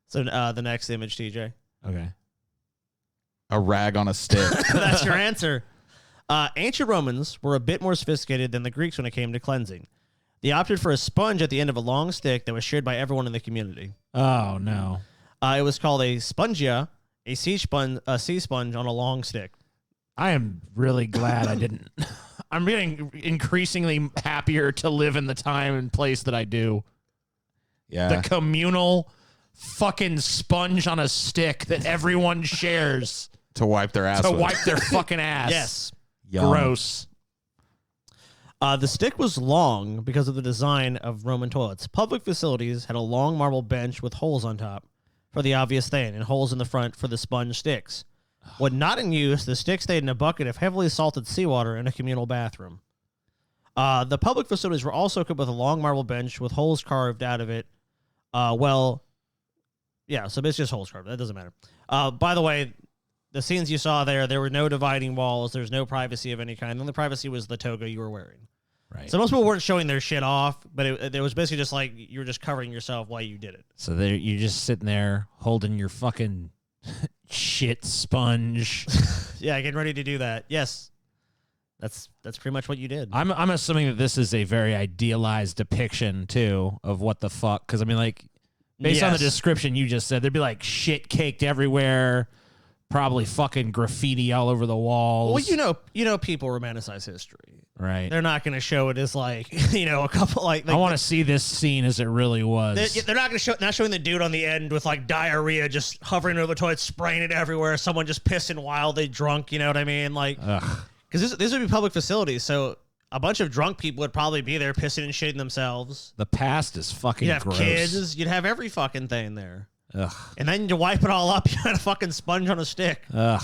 So the next image, TJ. Okay. A rag on a stick. That's your answer. Ancient Romans were a bit more sophisticated than the Greeks when it came to cleansing. They opted for a sponge at the end of a long stick that was shared by everyone in the community. Oh, no. It was called a spongia, a sea sponge on a long stick. I am really glad I didn't. I'm getting increasingly happier to live in the time and place that I do. Yeah. The communal fucking sponge on a stick that everyone shares. To wipe their ass with. Wipe their fucking ass. Yes. Yum. Gross. The stick was long because of the design of Roman toilets. Public facilities had a long marble bench with holes on top for the obvious thing and holes in the front for the sponge sticks. When not in use, the stick stayed in a bucket of heavily salted seawater in a communal bathroom. The public facilities were also equipped with a long marble bench with holes carved out of it. So basically just holes carved. That doesn't matter. By the way, the scenes you saw there were no dividing walls. There's no privacy of any kind. The only privacy was the toga you were wearing. Right. So most people weren't showing their shit off, but it was basically just like you were just covering yourself while you did it. So there, you're just sitting there holding your fucking shit sponge. Yeah, getting ready to do that. Yes. That's pretty much what you did. I'm assuming that this is a very idealized depiction too of what the fuck. Because I mean, like, based on the description you just said, there'd be like shit caked everywhere, probably fucking graffiti all over the walls. Well, you know, people romanticize history. Right. They're not going to show it as like, a couple like. I want to see this scene as it really was. They're not going to not showing the dude on the end with like diarrhea, just hovering over the toilet, spraying it everywhere. Someone just pissing wildly drunk. You know what I mean? Like, because this would be public facilities, so a bunch of drunk people would probably be there pissing and shitting themselves. The past is fucking You'd have gross. kids. You'd have every fucking thing there. Ugh. And then to wipe it all up, you had a fucking sponge on a stick. Ugh.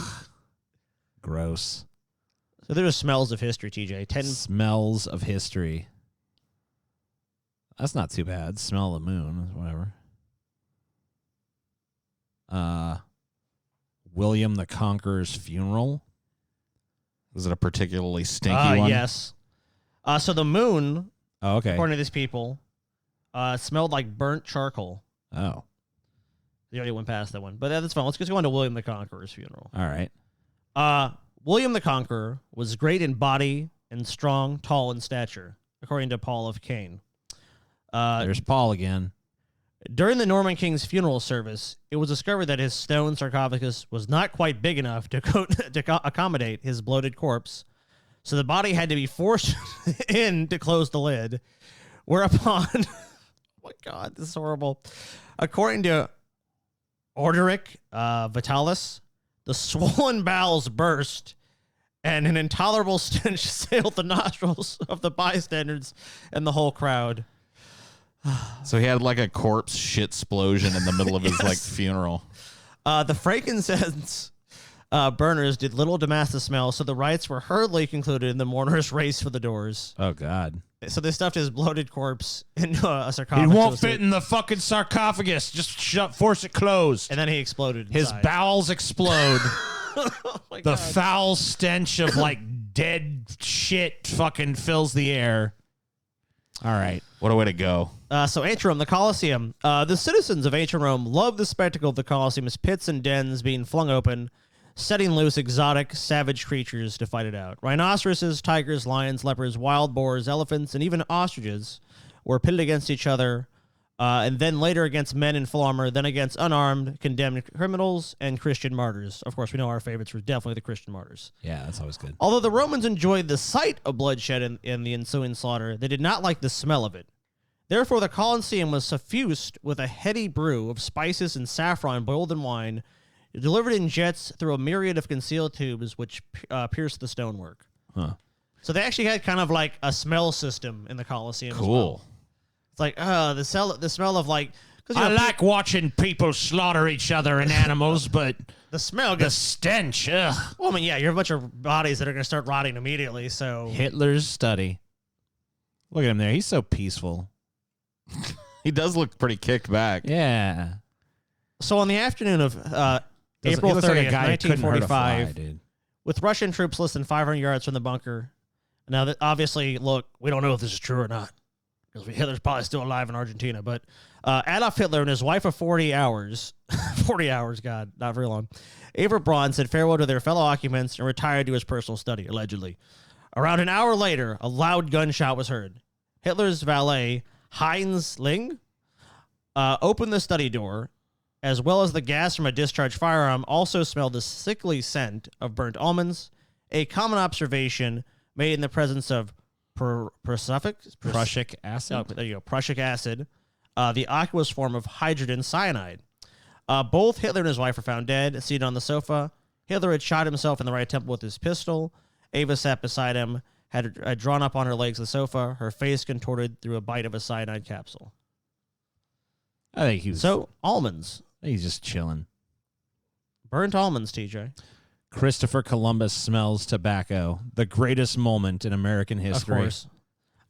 Gross. So there are smells of history, TJ. Smells of history. That's not too bad. Smell of the moon, whatever. William the Conqueror's funeral. Was it a particularly stinky one? Yes. So the moon, Oh, okay. according to these people, smelled like burnt charcoal. Oh, They already went past that one. But that's fine. Let's just go on to William the Conqueror's funeral. all right. William the Conqueror was great in body and strong, tall in stature, according to Paul of Caen. There's Paul again. During the Norman king's funeral service, it was discovered that his stone sarcophagus was not quite big enough to accommodate his bloated corpse, so the body had to be forced in to close the lid, whereupon, oh my God, this is horrible. According to Orderic Vitalis, the swollen bowels burst, and an intolerable stench assailed the nostrils of the bystanders and the whole crowd. So he had like a corpse shit explosion in the middle of his like funeral. The frankincense burners did little to mask the smell, so the rites were hurriedly concluded and the mourners raced for the doors. Oh, God. So they stuffed his bloated corpse into a He sarcophagus. won't fit in the fucking sarcophagus. Just force it closed. And then he exploded. His inside. bowels explode. Oh my The God. foul stench of like dead shit fucking fills the air. All right. What a way to go. So ancient Rome, the Colosseum. The citizens of ancient Rome loved the spectacle of the Colosseum's pits and dens being flung open, setting loose exotic, savage creatures to fight it out. Rhinoceroses, tigers, lions, leopards, wild boars, elephants, and even ostriches were pitted against each other, and then later against men in full armor, then against unarmed, condemned criminals, and Christian martyrs. Of course, we know our favorites were definitely the Christian martyrs. Yeah, that's always good. Although the Romans enjoyed the sight of bloodshed in the ensuing slaughter, they did not like the smell of it. Therefore, the Colosseum was suffused with a heady brew of spices and saffron boiled in wine, delivered in jets through a myriad of concealed tubes which pierced the stonework. Huh. So they actually had kind of like a smell system in the Colosseum. As Cool. well. It's like, the smell of like. I like watching people slaughter each other and animals, but the smell the gets. stench. Ugh. Well, I mean, yeah, you have a bunch of bodies that are going to start rotting immediately. So Hitler's study. Look at him there. He's so peaceful. He does look pretty kicked back. Yeah. So on the afternoon of He April looks like a 30th, guy who couldn't hurt a fly, 1945, dude. with Russian troops less than 500 yards from the bunker. Now, that obviously, look, we don't know if this is true or not, because Hitler's probably still alive in Argentina, but Adolf Hitler and his wife of 40 hours, 40 hours, God, not very long, Ava Braun said farewell to their fellow occupants and retired to his personal study, allegedly. Around an hour later, a loud gunshot was heard. Hitler's valet, Heinz Ling, opened the study door, as well as the gas from a discharged firearm also smelled the sickly scent of burnt almonds, a common observation made in the presence of prussic acid. Oh, there you go, prussic acid, the aqueous form of hydrogen cyanide. Both Hitler and his wife were found dead, seated on the sofa. Hitler had shot himself in the right temple with his pistol. Ava sat beside him, had drawn up on her legs the sofa, her face contorted through a bite of a cyanide capsule. I think he was. So, almonds. He's just chilling. Burnt almonds, TJ. Christopher Columbus smells tobacco. The greatest moment in American history. Of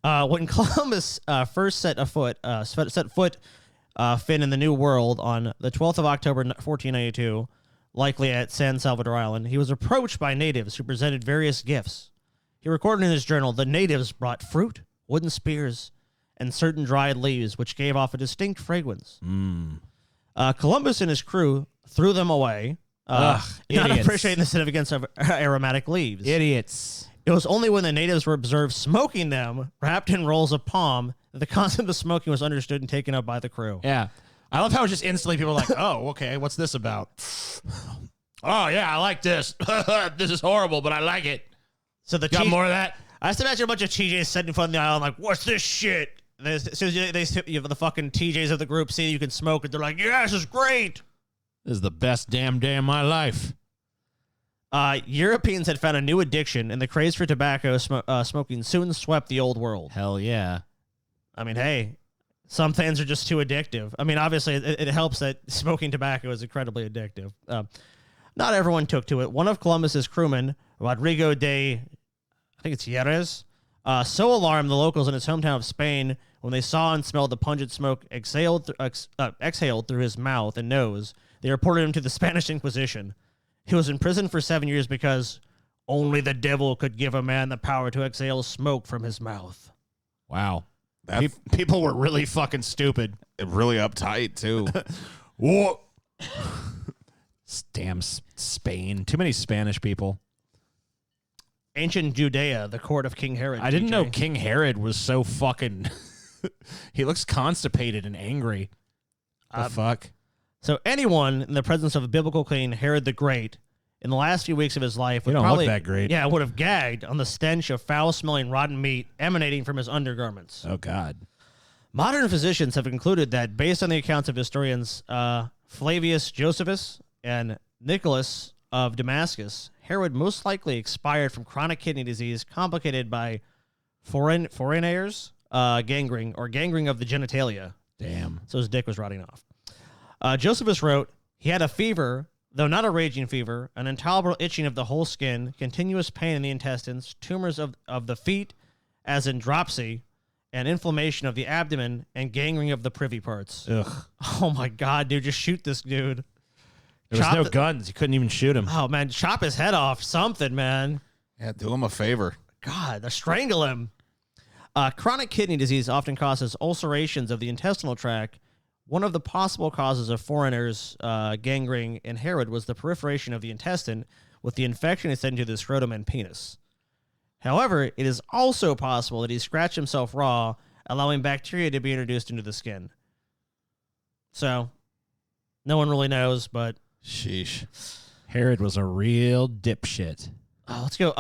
course. When Columbus first set foot in the New World on the 12th of October, 1492, likely at San Salvador Island, he was approached by natives who presented various gifts. He recorded in his journal, the natives brought fruit, wooden spears, and certain dried leaves, which gave off a distinct fragrance. Columbus and his crew threw them away, not idiots. appreciating the significance of aromatic leaves. Idiots. It was only when the natives were observed smoking them, wrapped in rolls of palm, that the concept of smoking was understood and taken up by the crew. Yeah. I love how just instantly people are like, oh, okay, what's this about? Oh, yeah, I like this. This is horrible, but I like it. So the Got more of that? I just imagine a bunch of TJs sitting in front of the aisle like, what's this shit? And as soon as the fucking TJs of the group see you can smoke it, they're like, yeah, this is great. This is the best damn day of my life. Europeans had found a new addiction, and the craze for tobacco smoking soon swept the old world. Hell yeah. I mean, hey, some things are just too addictive. I mean, obviously, it helps that smoking tobacco is incredibly addictive. Not everyone took to it. One of Columbus's crewmen, Rodrigo de, I think it's Jerez, so alarmed the locals in his hometown of Spain when they saw and smelled the pungent smoke exhaled through his mouth and nose, they reported him to the Spanish Inquisition. He was imprisoned for 7 years because only the devil could give a man the power to exhale smoke from his mouth. Wow. People were really fucking stupid. Really uptight, too. What? Damn Spain. Too many Spanish people. Ancient Judea, the court of King Herod. I didn't TJ. know King Herod was so fucking... He looks constipated and angry. The fuck? So anyone in the presence of a biblical king, Herod the Great, in the last few weeks of his life would don't probably look that great. Yeah, would have gagged on the stench of foul-smelling rotten meat emanating from his undergarments. Oh, God. Modern physicians have concluded that, based on the accounts of historians Flavius Josephus and Nicholas of Damascus, Herod most likely expired from chronic kidney disease complicated by foreigners gangrene or gangrene of the genitalia. Damn. So his dick was rotting off. Josephus wrote, he had a fever, though not a raging fever, an intolerable itching of the whole skin, continuous pain in the intestines, tumors of the feet, as in dropsy, and inflammation of the abdomen, and gangrene of the privy parts. Ugh. Oh my God, dude, just shoot this dude. There was no guns. You couldn't even shoot him. Oh man, chop his head off, something, man. Yeah, do him a favor. God, strangle him. Chronic kidney disease often causes ulcerations of the intestinal tract. One of the possible causes of foreigners' gangrene in Herod was the perforation of the intestine, with the infection extending to the scrotum and penis. However, it is also possible that he scratched himself raw, allowing bacteria to be introduced into the skin. So, no one really knows, but... Sheesh. Herod was a real dipshit. let's go.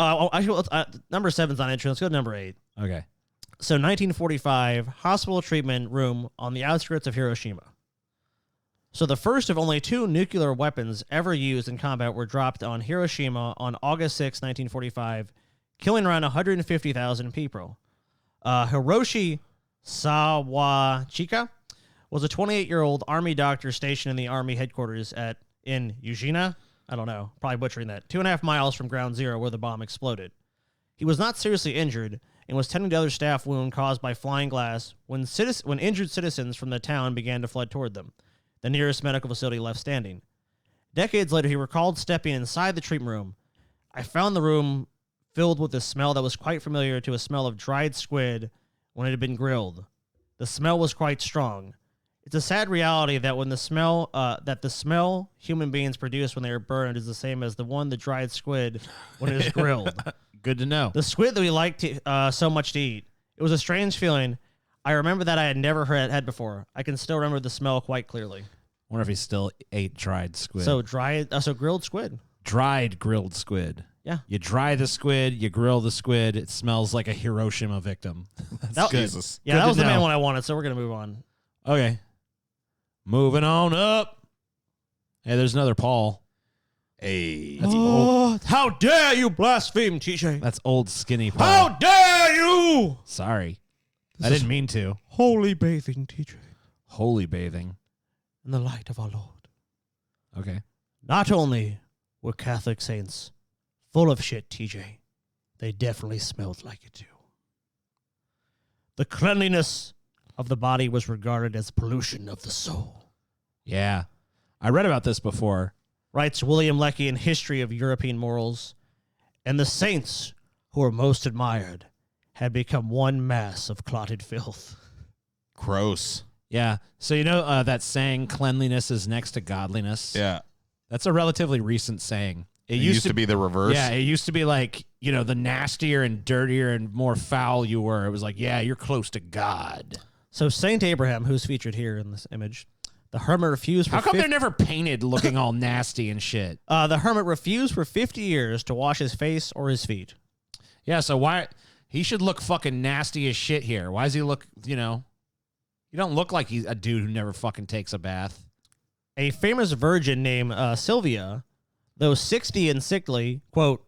Number 7's on entry. Let's go to number 8. Okay. So 1945, hospital treatment room on the outskirts of Hiroshima. So the first of only 2 nuclear weapons ever used in combat were dropped on Hiroshima on August 6, 1945, killing around 150,000 people. Hiroshi Sawachika was a 28-year-old Army doctor stationed in the Army headquarters in Ujina. I don't know, probably butchering that. 2.5 miles from Ground Zero where the bomb exploded. He was not seriously injured and was tending to other staff wound caused by flying glass when injured citizens from the town began to flood toward them. The nearest medical facility left standing. Decades later, he recalled stepping inside the treatment room. I found the room filled with a smell that was quite familiar to a smell of dried squid when it had been grilled. The smell was quite strong. It's a sad reality that when the smell human beings produce when they are burned is the same as the dried squid when it is grilled. Good to know. The squid that we liked so much to eat. It was a strange feeling. I remember that I had never had before. I can still remember the smell quite clearly. Wonder if he still ate dried squid. So grilled squid. Dried grilled squid. Yeah. You dry the squid, you grill the squid. It smells like a Hiroshima victim. That's good. Jesus. Yeah, Good that to was the know. main one I wanted, so we're going to move on. Okay. Moving on up. Hey, there's another Paul. Hey. That's old. How dare you blaspheme, TJ? That's old skinny Paul. How dare you? Sorry. I didn't mean to. Holy bathing, TJ, Holy bathing. in the light of our Lord. Okay. Not only were Catholic saints full of shit, TJ, they definitely smelled like it too. The cleanliness of the body was regarded as pollution of the soul. Yeah. I read about this before. Writes William Lecky in History of European Morals, and the saints who were most admired had become one mass of clotted filth. Gross. Yeah. So you know that saying, cleanliness is next to godliness? Yeah. That's a relatively recent saying. It used to be the reverse. Yeah, it used to be like, you know, the nastier and dirtier and more foul you were, it was like, yeah, you're close to God. So Saint Abraham, who's featured here in this image, the hermit refused for How come they're never painted looking all nasty and shit? the hermit refused for 50 years to wash his face or his feet. Yeah, so why... He should look fucking nasty as shit here. Why does he look, you know... You don't look like he's a dude who never fucking takes a bath. A famous virgin named Sylvia, though 60 and sickly, quote,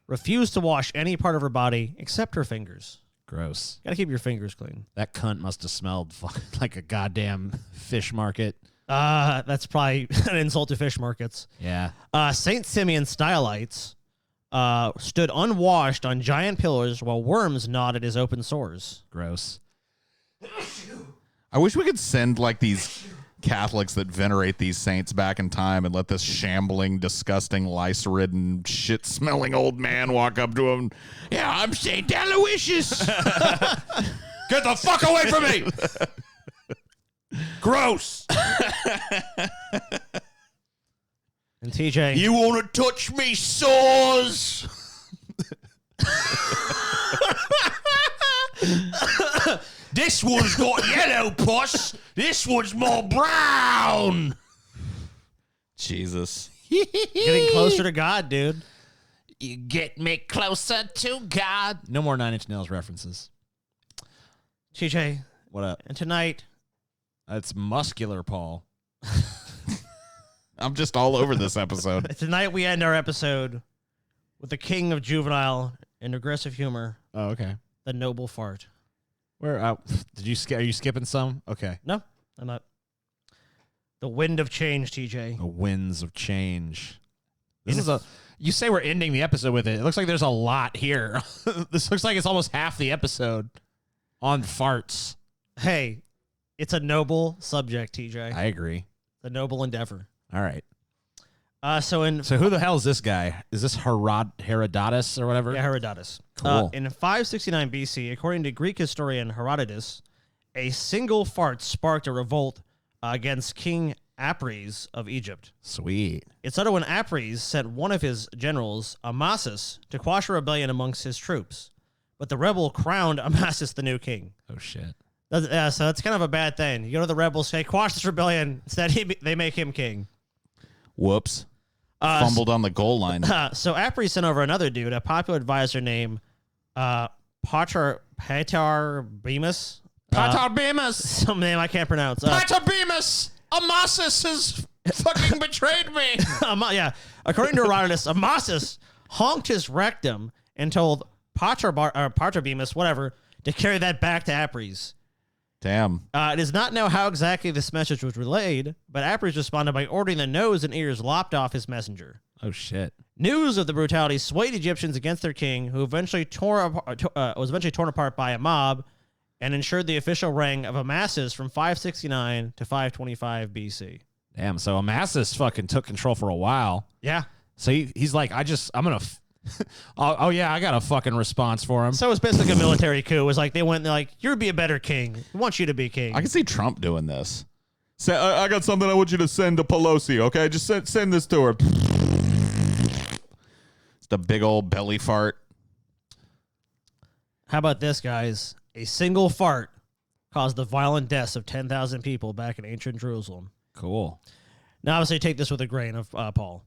refused to wash any part of her body except her fingers. Gross. Gotta keep your fingers clean. That cunt must have smelled like a goddamn fish market. That's probably an insult to fish markets. Yeah. Saint Simeon Stylites stood unwashed on giant pillars while worms gnawed at his open sores. Gross. I wish we could send like these Catholics that venerate these saints back in time and let this shambling, disgusting, lice-ridden, shit-smelling old man walk up to him. Yeah, I'm Saint Aloysius. Get the fuck away from me! Gross. And TJ, You want to touch me sores? This one's got yellow pus. This one's more brown. Jesus. getting closer to God, dude. You get me closer to God. No more Nine Inch Nails references. TJ, What up? and tonight, It's muscular, Paul. I'm just all over this episode. tonight we end our episode with the king of juvenile and aggressive humor, Oh, okay. the noble fart. Where did you skip? Are you skipping some? Okay. No, I'm not. The wind of change, TJ. The winds of change. This is a. You say we're ending the episode with it. It looks like there's a lot here. This looks like it's almost half the episode on farts. Hey, it's a noble subject, TJ. I agree. The noble endeavor. All right. So who the hell is this guy? Is this Herodotus or whatever? yeah, Herodotus. Cool. In 569 BC, according to Greek historian Herodotus, a single fart sparked a revolt against King Apries of Egypt. Sweet. It started when Apries sent one of his generals, Amasis, to quash a rebellion amongst his troops. But the rebel crowned Amasis the new king. Oh, shit. So that's kind of a bad thing. You go to the rebels, say, quash this rebellion. Instead, they make him king. Whoops. Fumbled on the goal line. So Apries sent over another dude, a popular advisor named Patar Bemis. Patarbemus. Some name I can't pronounce. Patarbemus. Amasis has fucking betrayed me. Yeah. According to Herodotus, Amasis honked his rectum and told Patarbemus, whatever, to carry that back to Apries. Damn. It is not known how exactly this message was relayed, but Apries responded by ordering the nose and ears lopped off his messenger. Oh, shit. News of the brutality swayed Egyptians against their king, who was eventually torn apart by a mob and ensured the official reign of Amasis from 569 to 525 BC. Damn, so Amasis fucking took control for a while. Yeah. So he's like, I'm going to... oh, yeah, I got a fucking response for him. So it's basically a military coup. It was like they went and they're like, you'd be a better king. We want you to be king. I can see Trump doing this. Say, I got something I want you to send to Pelosi, okay? Just send this to her. It's the big old belly fart. How about this, guys? A single fart caused the violent deaths of 10,000 people back in ancient Jerusalem. Cool. Now, obviously, take this with a grain of Paul.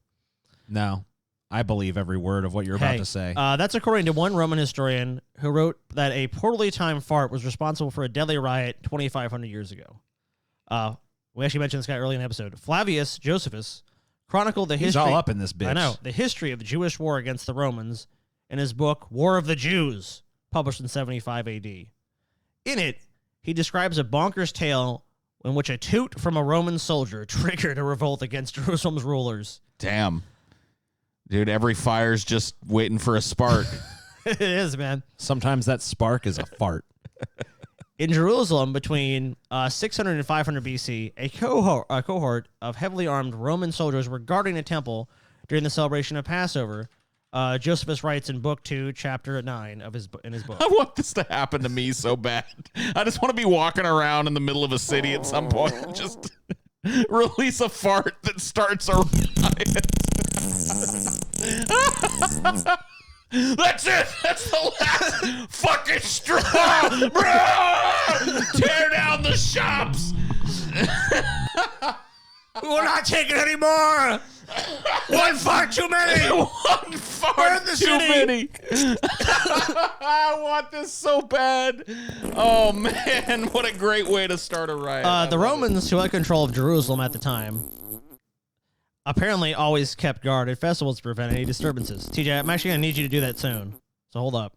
No, I believe every word of what you're about to say. That's according to one Roman historian who wrote that a poorly timed fart was responsible for a deadly riot 2,500 years ago. We actually mentioned this guy early in the episode. Flavius Josephus chronicled the He's history. all up in this bitch. I know. The history of the Jewish war against the Romans in his book, War of the Jews, published in 75 AD. In it, he describes a bonkers tale in which a toot from a Roman soldier triggered a revolt against Jerusalem's rulers. Damn. Dude, every fire's just waiting for a spark. It is, man. Sometimes that spark is a fart. In Jerusalem, between 600 and 500 BC, a cohort of heavily armed Roman soldiers were guarding a temple during the celebration of Passover Josephus writes in book 2, chapter 9 of his book. I want this to happen to me so bad. I just want to be walking around in the middle of a city at some point and just release a fart that starts a riot. That's it. That's the last fucking straw, bro. Tear down the shops. We're not taking any more. One fart too many. One fart too many. I want this so bad. Oh man, what a great way to start a riot. The Romans, who had control of Jerusalem at the time, apparently always kept guard at festivals to prevent any disturbances. TJ, I'm actually going to need you to do that soon. So hold up.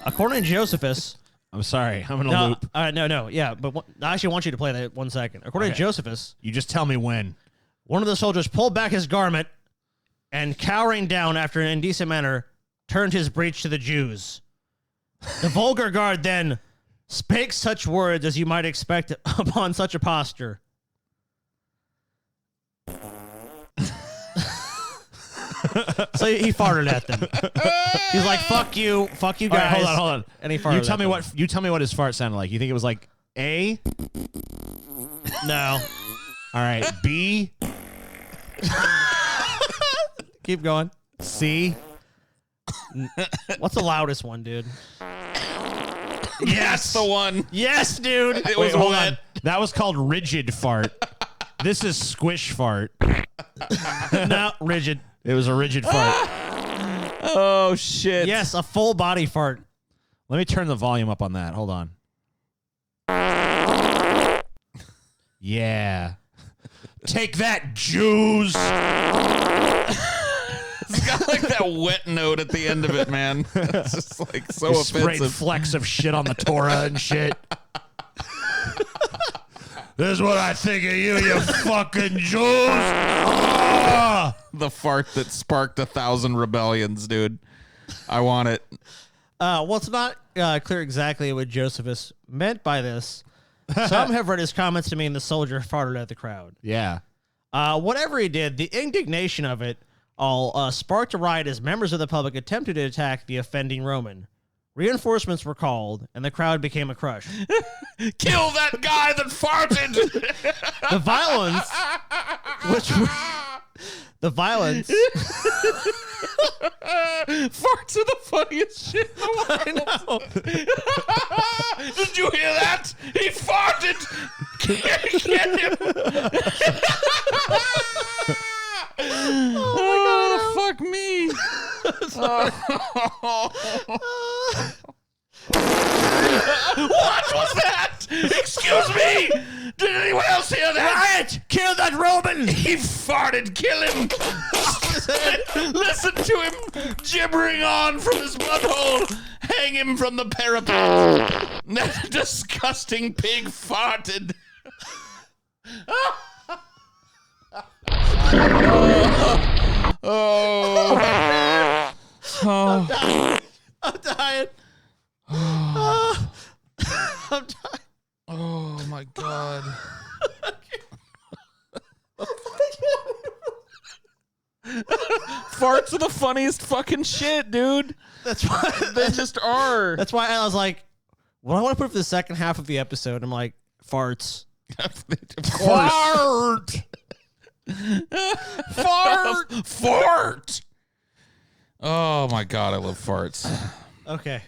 According to Josephus... I'm sorry. I'm in a loop. No. Yeah, but I actually want you to play that 1 second. According to Josephus... You just tell me when. One of the soldiers pulled back his garment and, cowering down after an indecent manner, turned his breech to the Jews. The vulgar guard then spake such words as you might expect upon such a posture. So he farted at them. He's like, "Fuck you guys." Right, hold on. And he farted. You tell me what his fart sounded like. You think it was like A? No. All right, B. Keep going. C. What's the loudest one, dude? Yes, the one. Yes, dude. It was hold wet. on. That was called rigid fart. This is squish fart. No, rigid. It was a rigid fart. Oh shit. Yes, a full body fart. Let me turn the volume up on that. Hold on. Yeah. Take that, Jews. It's got like that wet note at the end of it, man. It's just like so You sprayed offensive. flecks of shit on the Torah and shit. This is what I think of you, you fucking Jews. Ah! The fart that sparked 1,000 rebellions, dude. I want it. Well, it's not clear exactly what Josephus meant by this. Some have read his comments to mean the soldier farted at the crowd. Yeah. Whatever he did, the indignation of it all sparked a riot as members of the public attempted to attack the offending Roman. Reinforcements were called, and the crowd became a crush. Kill that guy that farted. The violence, Farts are the funniest shit in the world. I know. Did you hear that? He farted. Get him. Oh, fuck me. What was that? Excuse me. Did anyone else hear that? Riot! Kill that Roman! He farted. Kill him. Listen to him gibbering on from his butthole. Hang him from the parapet. That disgusting pig farted. Oh. I'm dying. I'm dying. Oh my god. Farts are the funniest fucking shit, dude. That's why They just are. That's why I was like, what do I want to put for the second half of the episode? I'm like, farts. Of course. Fart. Fart. Oh my god, I love farts. Okay.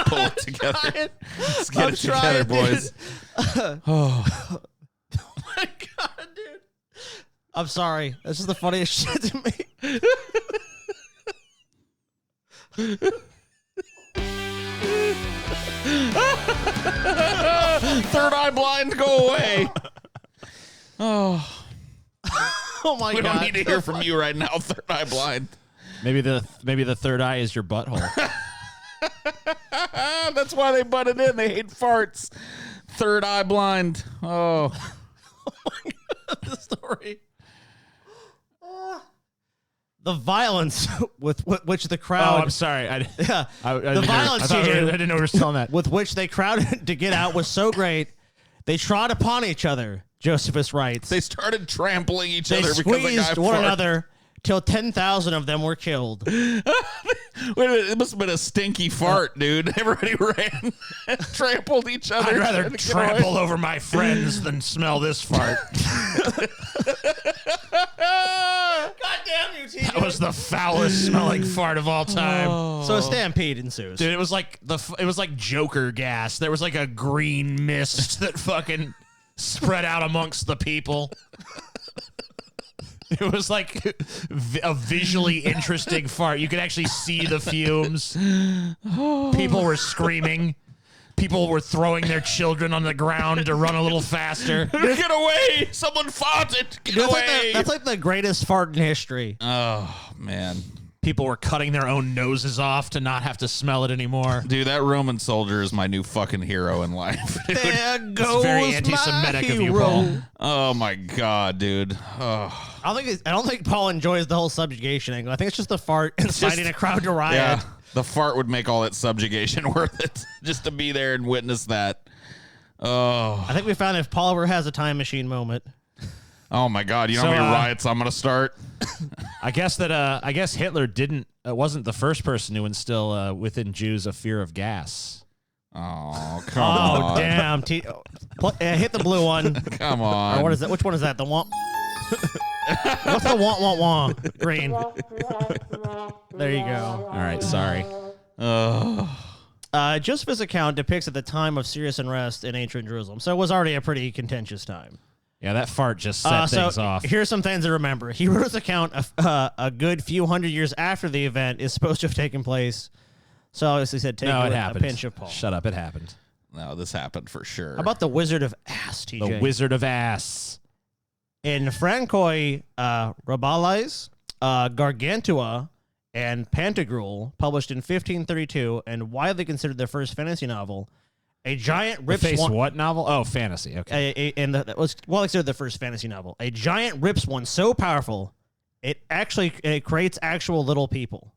Pull it together. Let's get I'm it together, trying, boys. Oh my god, dude. I'm sorry. This is the funniest shit to me. Third eye blind, go away. Oh, Oh my we god. don't need to hear from you right now, third eye blind. Maybe the third eye is your butthole. That's why they butted in. They hate farts. Third eye blind. Oh. The story. The violence with which the Oh, crowd. I'm sorry. I Yeah. didn't violence, I TJ. didn't know we were still on that. with which they crowded to get out was so great, they trod upon each other. Josephus writes. They started trampling each They other because the guy squeezed one farted. another till 10,000 of them were killed. Wait a minute, it must have been a stinky fart, dude. Everybody ran and trampled each other. I'd rather trample over my friends than smell this fart. God damn you, TJ. That was the foulest smelling fart of all time. So a stampede ensues. Dude, it was like Joker gas. There was like a green mist that fucking spread out amongst the people. It was like a visually interesting fart. You could actually see the fumes. People were screaming. People were throwing their children on the ground to run a little faster. Get away! Someone farted! Get away! That's like the greatest fart in history. Oh, man. People were cutting their own noses off to not have to smell it anymore. Dude, that Roman soldier is my new fucking hero in life. Dude. There goes very anti-Semitic my of you, hero. Paul. Oh, my God, dude. Oh. I don't think Paul enjoys the whole subjugation angle. I think it's just the fart inciting a crowd to riot. Yeah, the fart would make all that subjugation worth it just to be there and witness that. Oh. I think we found if Paul ever has a time machine moment. Oh, my God. You know how many riots I'm going to start? I guess Hitler wasn't the first person to instill within Jews a fear of gas. Oh, come on. Oh, damn. Hit the blue one. Come on. Or what is that? Which one is that? The want? What's the want? Green. There you go. All right, sorry. Josephus' account depicts at the time of serious unrest in ancient Jerusalem, so it was already a pretty contentious time. Yeah, that fart just set things off. Here's some things to remember. He wrote his account a good few hundred years after the event is supposed to have taken place. So obviously said take No, it it with happened. a pinch of Paul. Shut up, it happened. No, this happened for sure. How about the Wizard of Ass, TJ? The Wizard of Ass. In Francoi Rabelais, Gargantua, and Pantagruel, published in 1532 and widely considered the first fantasy novel, a giant rips one. What novel? Oh, fantasy. Okay. That was well considered the first fantasy novel. A giant rips one so powerful, it creates actual little people.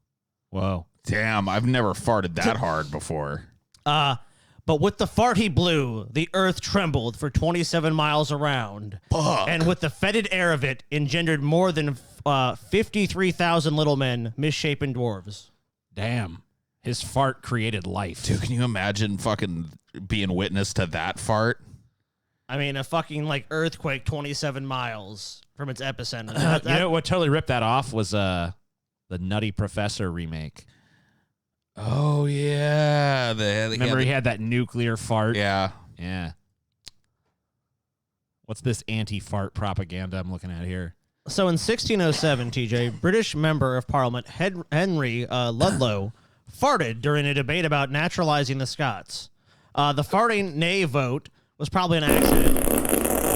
Whoa. Damn, I've never farted that hard before. But with the fart he blew, the earth trembled for 27 miles around. Fuck. And with the fetid air of it, engendered more than 53,000 little men, misshapen dwarves. Damn. His fart created life. Dude, can you imagine fucking being witness to that fart? I mean, a fucking like earthquake 27 miles from its epicenter. You know what totally ripped that off was the Nutty Professor remake. Oh, yeah. Remember he had that nuclear fart? Yeah. Yeah. What's this anti-fart propaganda I'm looking at here? So in 1607, TJ, British member of Parliament Henry Ludlow farted during a debate about naturalizing the Scots. The farting nay vote was probably an accident,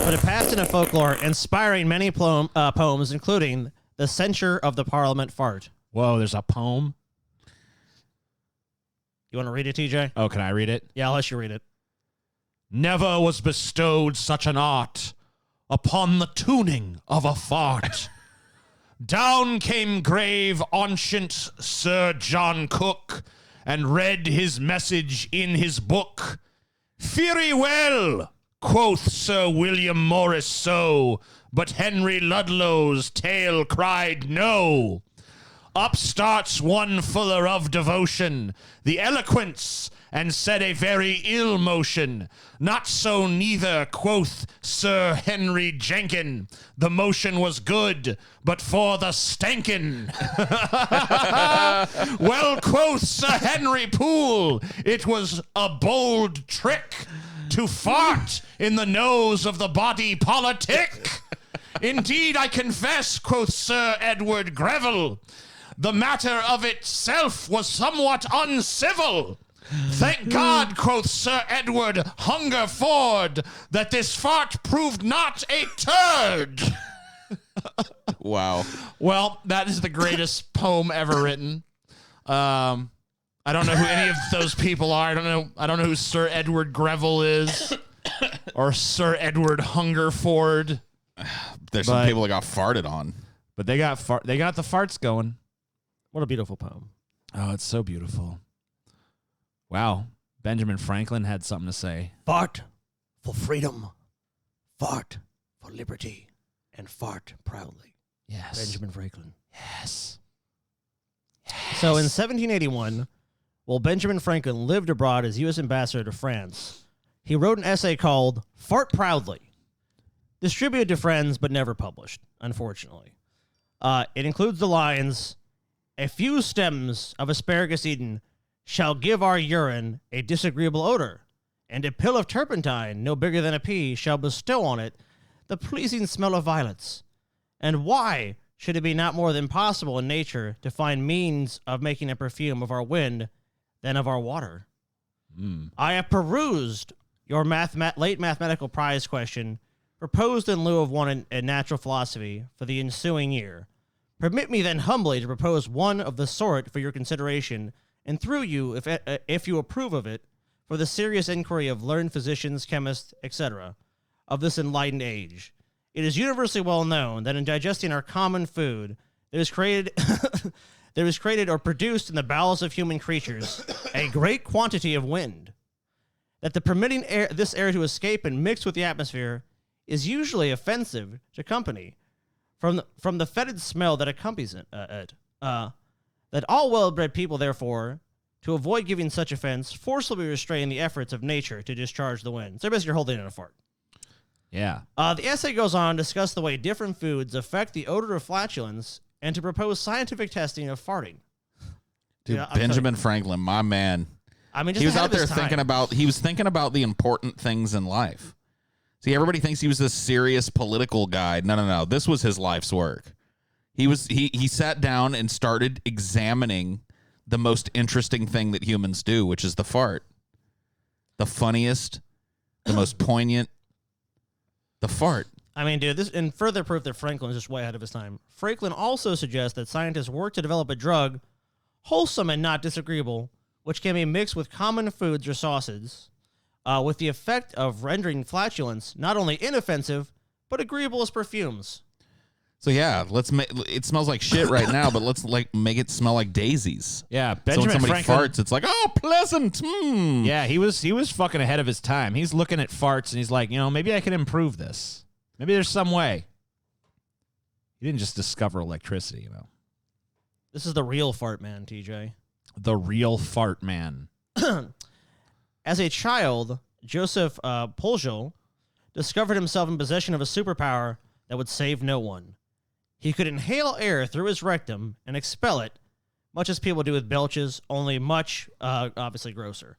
but it passed into folklore, inspiring many poems, including The Censure of the Parliament Fart. Whoa, there's a poem? You want to read it, TJ? Oh, can I read it? Yeah, I'll let you read it. Never was bestowed such an art upon the tuning of a fart. Down came grave ancient Sir John Cook and read his message in his book. Feary well, quoth Sir William Morris so, but Henry Ludlow's tale cried no. Up starts one fuller of devotion, the eloquence, and said a very ill motion. Not so neither, quoth Sir Henry Jenkin. The motion was good, but for the stankin'. Well, quoth Sir Henry Poole, it was a bold trick to fart in the nose of the body politic. Indeed, I confess, quoth Sir Edward Greville, the matter of itself was somewhat uncivil. Thank God, quoth Sir Edward Hungerford, that this fart proved not a turd. Wow. Well, that is the greatest poem ever written. I don't know who any of those people are. I don't know who Sir Edward Greville is or Sir Edward Hungerford. There's some people that got farted on. But they got the farts going. What a beautiful poem. Oh, it's so beautiful. Wow. Benjamin Franklin had something to say. Fart for freedom, fart for liberty, and fart proudly. Yes. Benjamin Franklin. Yes. So in 1781, while Benjamin Franklin lived abroad as U.S. ambassador to France, he wrote an essay called Fart Proudly, distributed to friends but never published, unfortunately. It includes the lines, "A few stems of asparagus eaten shall give our urine a disagreeable odor, and a pill of turpentine no bigger than a pea shall bestow on it the pleasing smell of violets. And why should it be not more than possible in nature to find means of making a perfume of our wind than of our water? I have perused your late mathematical prize question, proposed in lieu of one in natural philosophy for the ensuing year. Permit me then humbly to propose one of the sort for your consideration, and through you, if you approve of it, for the serious inquiry of learned physicians, chemists, etc., of this enlightened age. It is universally well known that in digesting our common food, there is created or produced in the bowels of human creatures a great quantity of wind. That the permitting this air to escape and mix with the atmosphere is usually offensive to company, from the fetid smell that accompanies it. That all well-bred people, therefore, to avoid giving such offense, forcibly restrain the efforts of nature to discharge the wind." So basically, you're holding in a fart. Yeah. The essay goes on to discuss the way different foods affect the odor of flatulence and to propose scientific testing of farting. Dude, Yeah, Benjamin Franklin, my man. I mean, just He was ahead out of his there time. he was thinking about the important things in life. See, everybody thinks he was this serious political guy. No. This was his life's work. He sat down and started examining the most interesting thing that humans do, which is the fart. The funniest, the most poignant, the fart. I mean, dude, this in further proof that Franklin is just way ahead of his time. Franklin also suggests that scientists work to develop a drug, wholesome and not disagreeable, which can be mixed with common foods or sauces, with the effect of rendering flatulence not only inoffensive, but agreeable as perfumes. So yeah, it smells like shit right now, but let's make it smell like daisies. Yeah. So when Benjamin somebody Franklin. farts, it's like, oh, pleasant. Yeah, he was fucking ahead of his time. He's looking at farts and he's like, maybe I can improve this. Maybe there's some way. He didn't just discover electricity, This is the real fart man, TJ. The real fart man. As a child, Joseph Pujol discovered himself in possession of a superpower that would save no one. He could inhale air through his rectum and expel it, much as people do with belches, only much, obviously, grosser.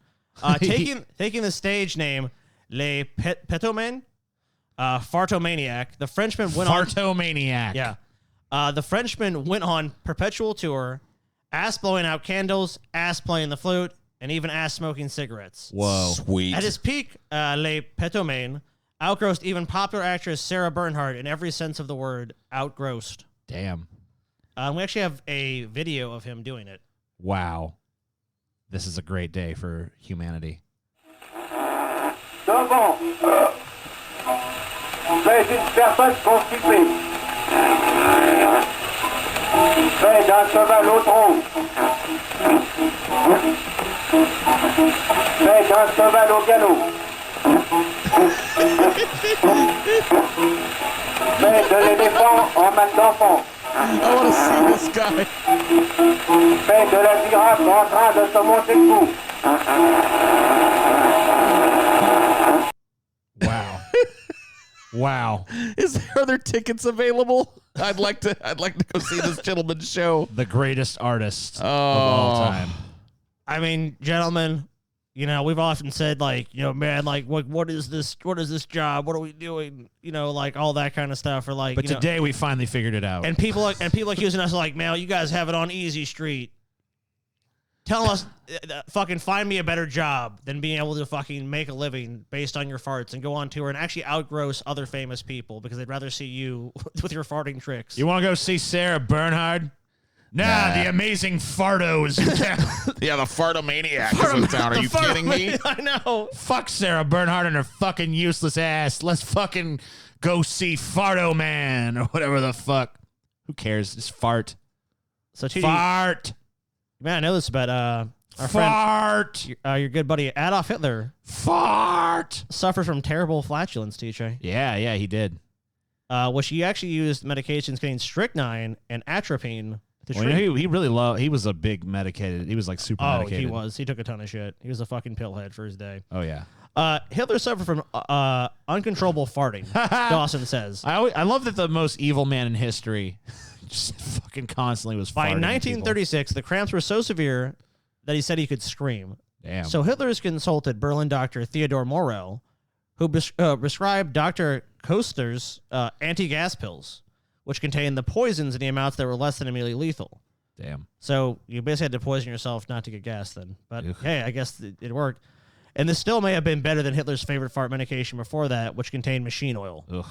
Taking the stage name Le Petoman, Fartomaniac, the Frenchman went on... Fartomaniac. Yeah. The Frenchman went on perpetual tour, ass blowing out candles, ass playing the flute, and even ass smoking cigarettes. Whoa. Sweet. At his peak, Le Petoman outgrossed even popular actress Sarah Bernhardt in every sense of the word, outgrossed. Damn. We actually have a video of him doing it. Wow. This is a great day for humanity. Devant. Fais une personne constipée. Fais d'un cheval au trot. Fais d'un cheval au galop. Fais de l'éléphant en main d'enfant. I want to see this guy. Fais de la girafe en train de se monter debout. Wow. Wow. Are there tickets available? I'd like to go see this gentleman's show. The greatest artist of all time. I mean, gentlemen, we've often said, man, what is this job? What are we doing? Like all that kind of stuff. Or like, But today we finally figured it out. and people accusing us like, man, you guys have it on easy street. Tell us, fucking find me a better job than being able to fucking make a living based on your farts and go on tour and actually outgross other famous people because they'd rather see you with your farting tricks. You want to go see Sarah Bernhardt? Nah, the amazing Farto is in town. Yeah, the Fartomaniac is in town. Are you kidding me? I know. Fuck Sarah Bernhardt and her fucking useless ass. Let's fucking go see Farto Man or whatever the fuck. Who cares? Just fart. So, TD, Fart. man, I know this about our Fart. friend, your good buddy Adolf Hitler Fart. suffered from terrible flatulence, TJ. Yeah, he did. which he actually used medications containing strychnine and atropine to treat. He really loved. He was a big medicated. He was like super medicated. He was. He took a ton of shit. He was a fucking pillhead for his day. Oh yeah. Hitler suffered from uncontrollable farting. Dawson says. I love that the most evil man in history just fucking constantly was farting. By at people. 1936, the cramps were so severe that he said he could scream. Damn. So Hitler's consulted Berlin doctor Theodor Morell, who prescribed Dr. Koster's anti-gas pills, which contained the poisons in the amounts that were less than immediately lethal. Damn. So you basically had to poison yourself not to get gas then. But Ugh. hey, I guess it worked. And this still may have been better than Hitler's favorite fart medication before that, which contained machine oil. Ugh.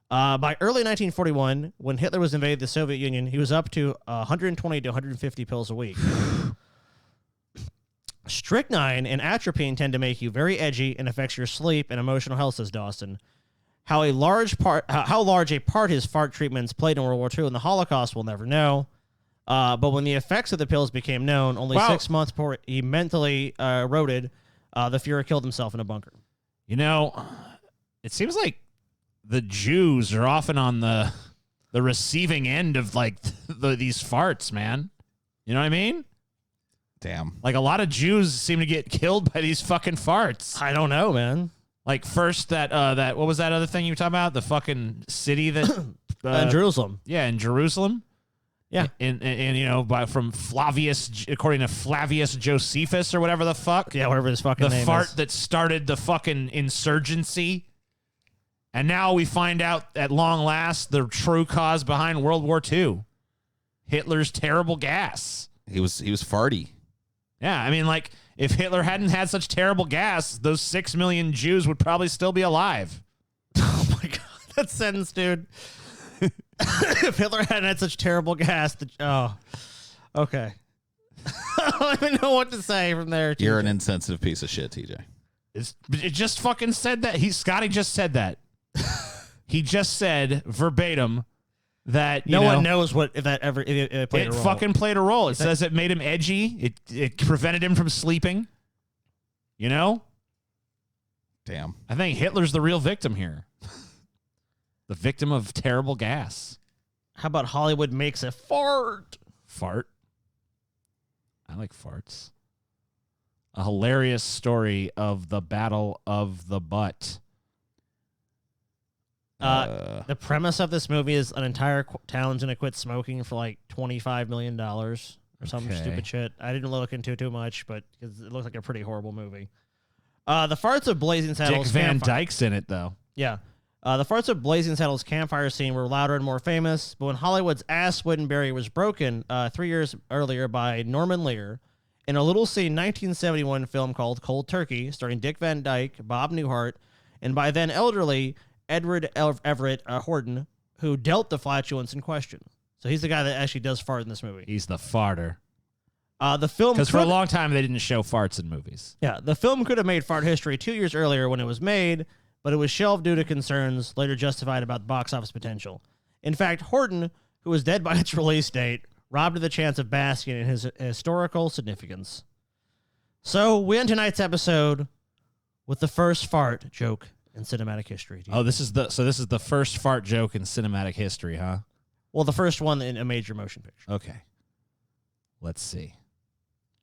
By early 1941, when Hitler was invaded the Soviet Union, he was up to 120 to 150 pills a week. Strychnine and atropine tend to make you very edgy and affects your sleep and emotional health, says Dawson. How large a part his fart treatments played in World War II and the Holocaust, we'll never know. But when the effects of the pills became known, only 6 months before he mentally eroded, the Fuhrer killed himself in a bunker. You know, it seems like the Jews are often on the receiving end of like these farts, man. You know what I mean? Damn. Like a lot of Jews seem to get killed by these fucking farts. I don't know, man. Like first that what was that other thing you were talking about? The fucking city that In Jerusalem. Yeah, in Jerusalem. Yeah. And you know, from Flavius, according to Flavius Josephus or whatever the fuck. Yeah, whatever his fucking name is. The fart that started the fucking insurgency. And now we find out at long last the true cause behind World War II. Hitler's terrible gas. He was farty. Yeah, I mean, like, if Hitler hadn't had such terrible gas, those 6 million Jews would probably still be alive. Oh my god, that sentence, dude. If Hitler hadn't had such terrible gas, okay. I don't even know what to say from there. You're an insensitive piece of shit, TJ. It just fucking said that. Scotty just said that. He just said verbatim that no one knows what if that ever it played a role. It fucking played a role. It says it made him edgy. It prevented him from sleeping. You know? Damn. I think Hitler's the real victim here. The victim of terrible gas. How about Hollywood makes a fart? Fart? I like farts. A hilarious story of the Battle of the Butt. The premise of this movie is an entire town's going to quit smoking for like $25 million or some stupid shit. I didn't look into it too much, but because it looks like a pretty horrible movie. The farts of Blazing Saddles. Dick Van Dyke's in it, though. Yeah. The farts of Blazing Saddles campfire scene were louder and more famous, but when Hollywood's ass wooden barrier was broken 3 years earlier by Norman Lear in a little scene 1971 film called Cold Turkey, starring Dick Van Dyke, Bob Newhart, and by then elderly Edward Everett Horton, who dealt the flatulence in question. So he's the guy that actually does fart in this movie. He's the farter. The film because for a long time they didn't show farts in movies. Yeah, the film could have made fart history 2 years earlier when it was made, but it was shelved due to concerns later justified about the box office potential. In fact, Horton, who was dead by its release date, robbed of the chance of basking in his historical significance. So we end tonight's episode with the first fart joke in cinematic history. Oh, this is the first fart joke in cinematic history, huh? Well, the first one in a major motion picture. Okay. Let's see.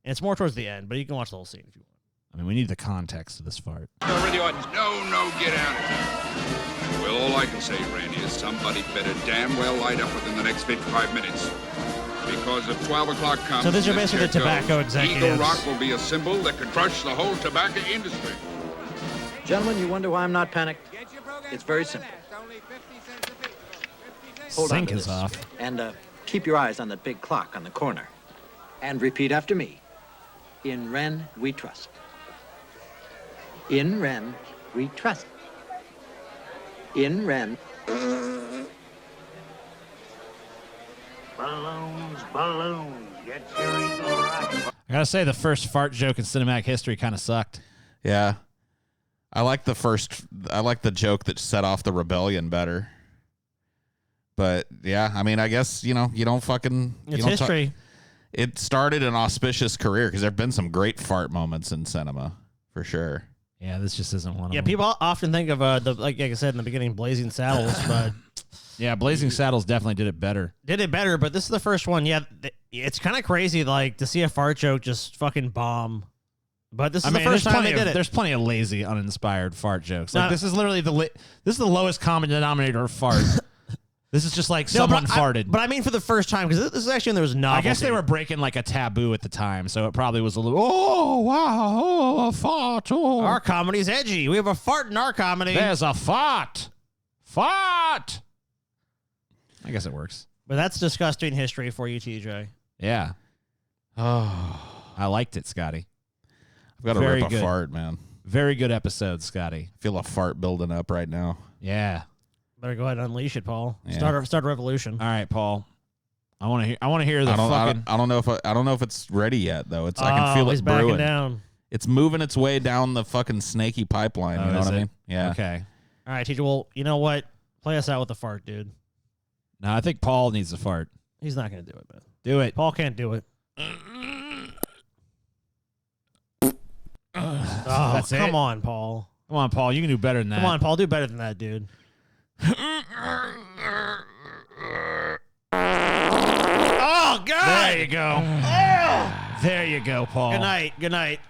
And it's more towards the end, but you can watch the whole scene if you want. I mean, we need the context of this fart. No, get out of here. Well, all I can say, Randy, is somebody better damn well light up within the next 55 minutes. Because if 12 o'clock comes... So these are basically the tobacco executives. Eagle Rock will be a symbol that could crush the whole tobacco industry. Gentlemen, you wonder why I'm not panicked? It's very simple. Hold on Sync to is this. off. And keep your eyes on that big clock on the corner. And repeat after me. In Ren, we trust. In Ren, we trust. In Ren. Balloons, get your Eagle Rock. I gotta say, the first fart joke in cinematic history kind of sucked. Yeah. I like the joke that set off the rebellion better. But yeah, I mean, I guess, you don't fucking... It's history. It started an auspicious career because there have been some great fart moments in cinema, for sure. Yeah, this just isn't one of them. Yeah, people often think of, like I said in the beginning, Blazing Saddles, but Yeah, Blazing Saddles definitely did it better. Did it better, but this is the first one. Yeah, it's kind of crazy, like, to see a fart joke just fucking bomb. But this is the first time they did it. There's plenty of lazy, uninspired fart jokes. Like, No. this is literally this is the lowest common denominator of fart. This is just like someone farted. But I mean for the first time, because this is actually when there was novelty. I guess they were breaking like a taboo at the time, so it probably was a little, oh, wow, oh, a fart. Oh. Our comedy's edgy. We have a fart in our comedy. There's a fart. Fart. I guess it works. But that's disgusting history for you, TJ. Yeah. Oh, I liked it, Scotty. I've got to Very rip good. a fart, man. Very good episode, Scotty. I feel a fart building up right now. Yeah. Better go ahead and unleash it, Paul. Yeah. Start a revolution. All right, Paul. I want to hear the I fucking. don't know if it's ready yet though. I can feel it he's backing brewing. down. It's moving its way down the fucking snaky pipeline. Oh, You know is what I it? mean? Yeah. Okay. All right, TJ. Well, you know what? Play us out with the fart, dude. No, I think Paul needs to fart. He's not going to do it, man. Do it. Paul can't do it. Oh, That's it? come on, Paul. Come on, Paul. You can do better than that. Come on, Paul. Do better than that, dude. Oh, God. There you go. There you go, Paul. Good night. Good night.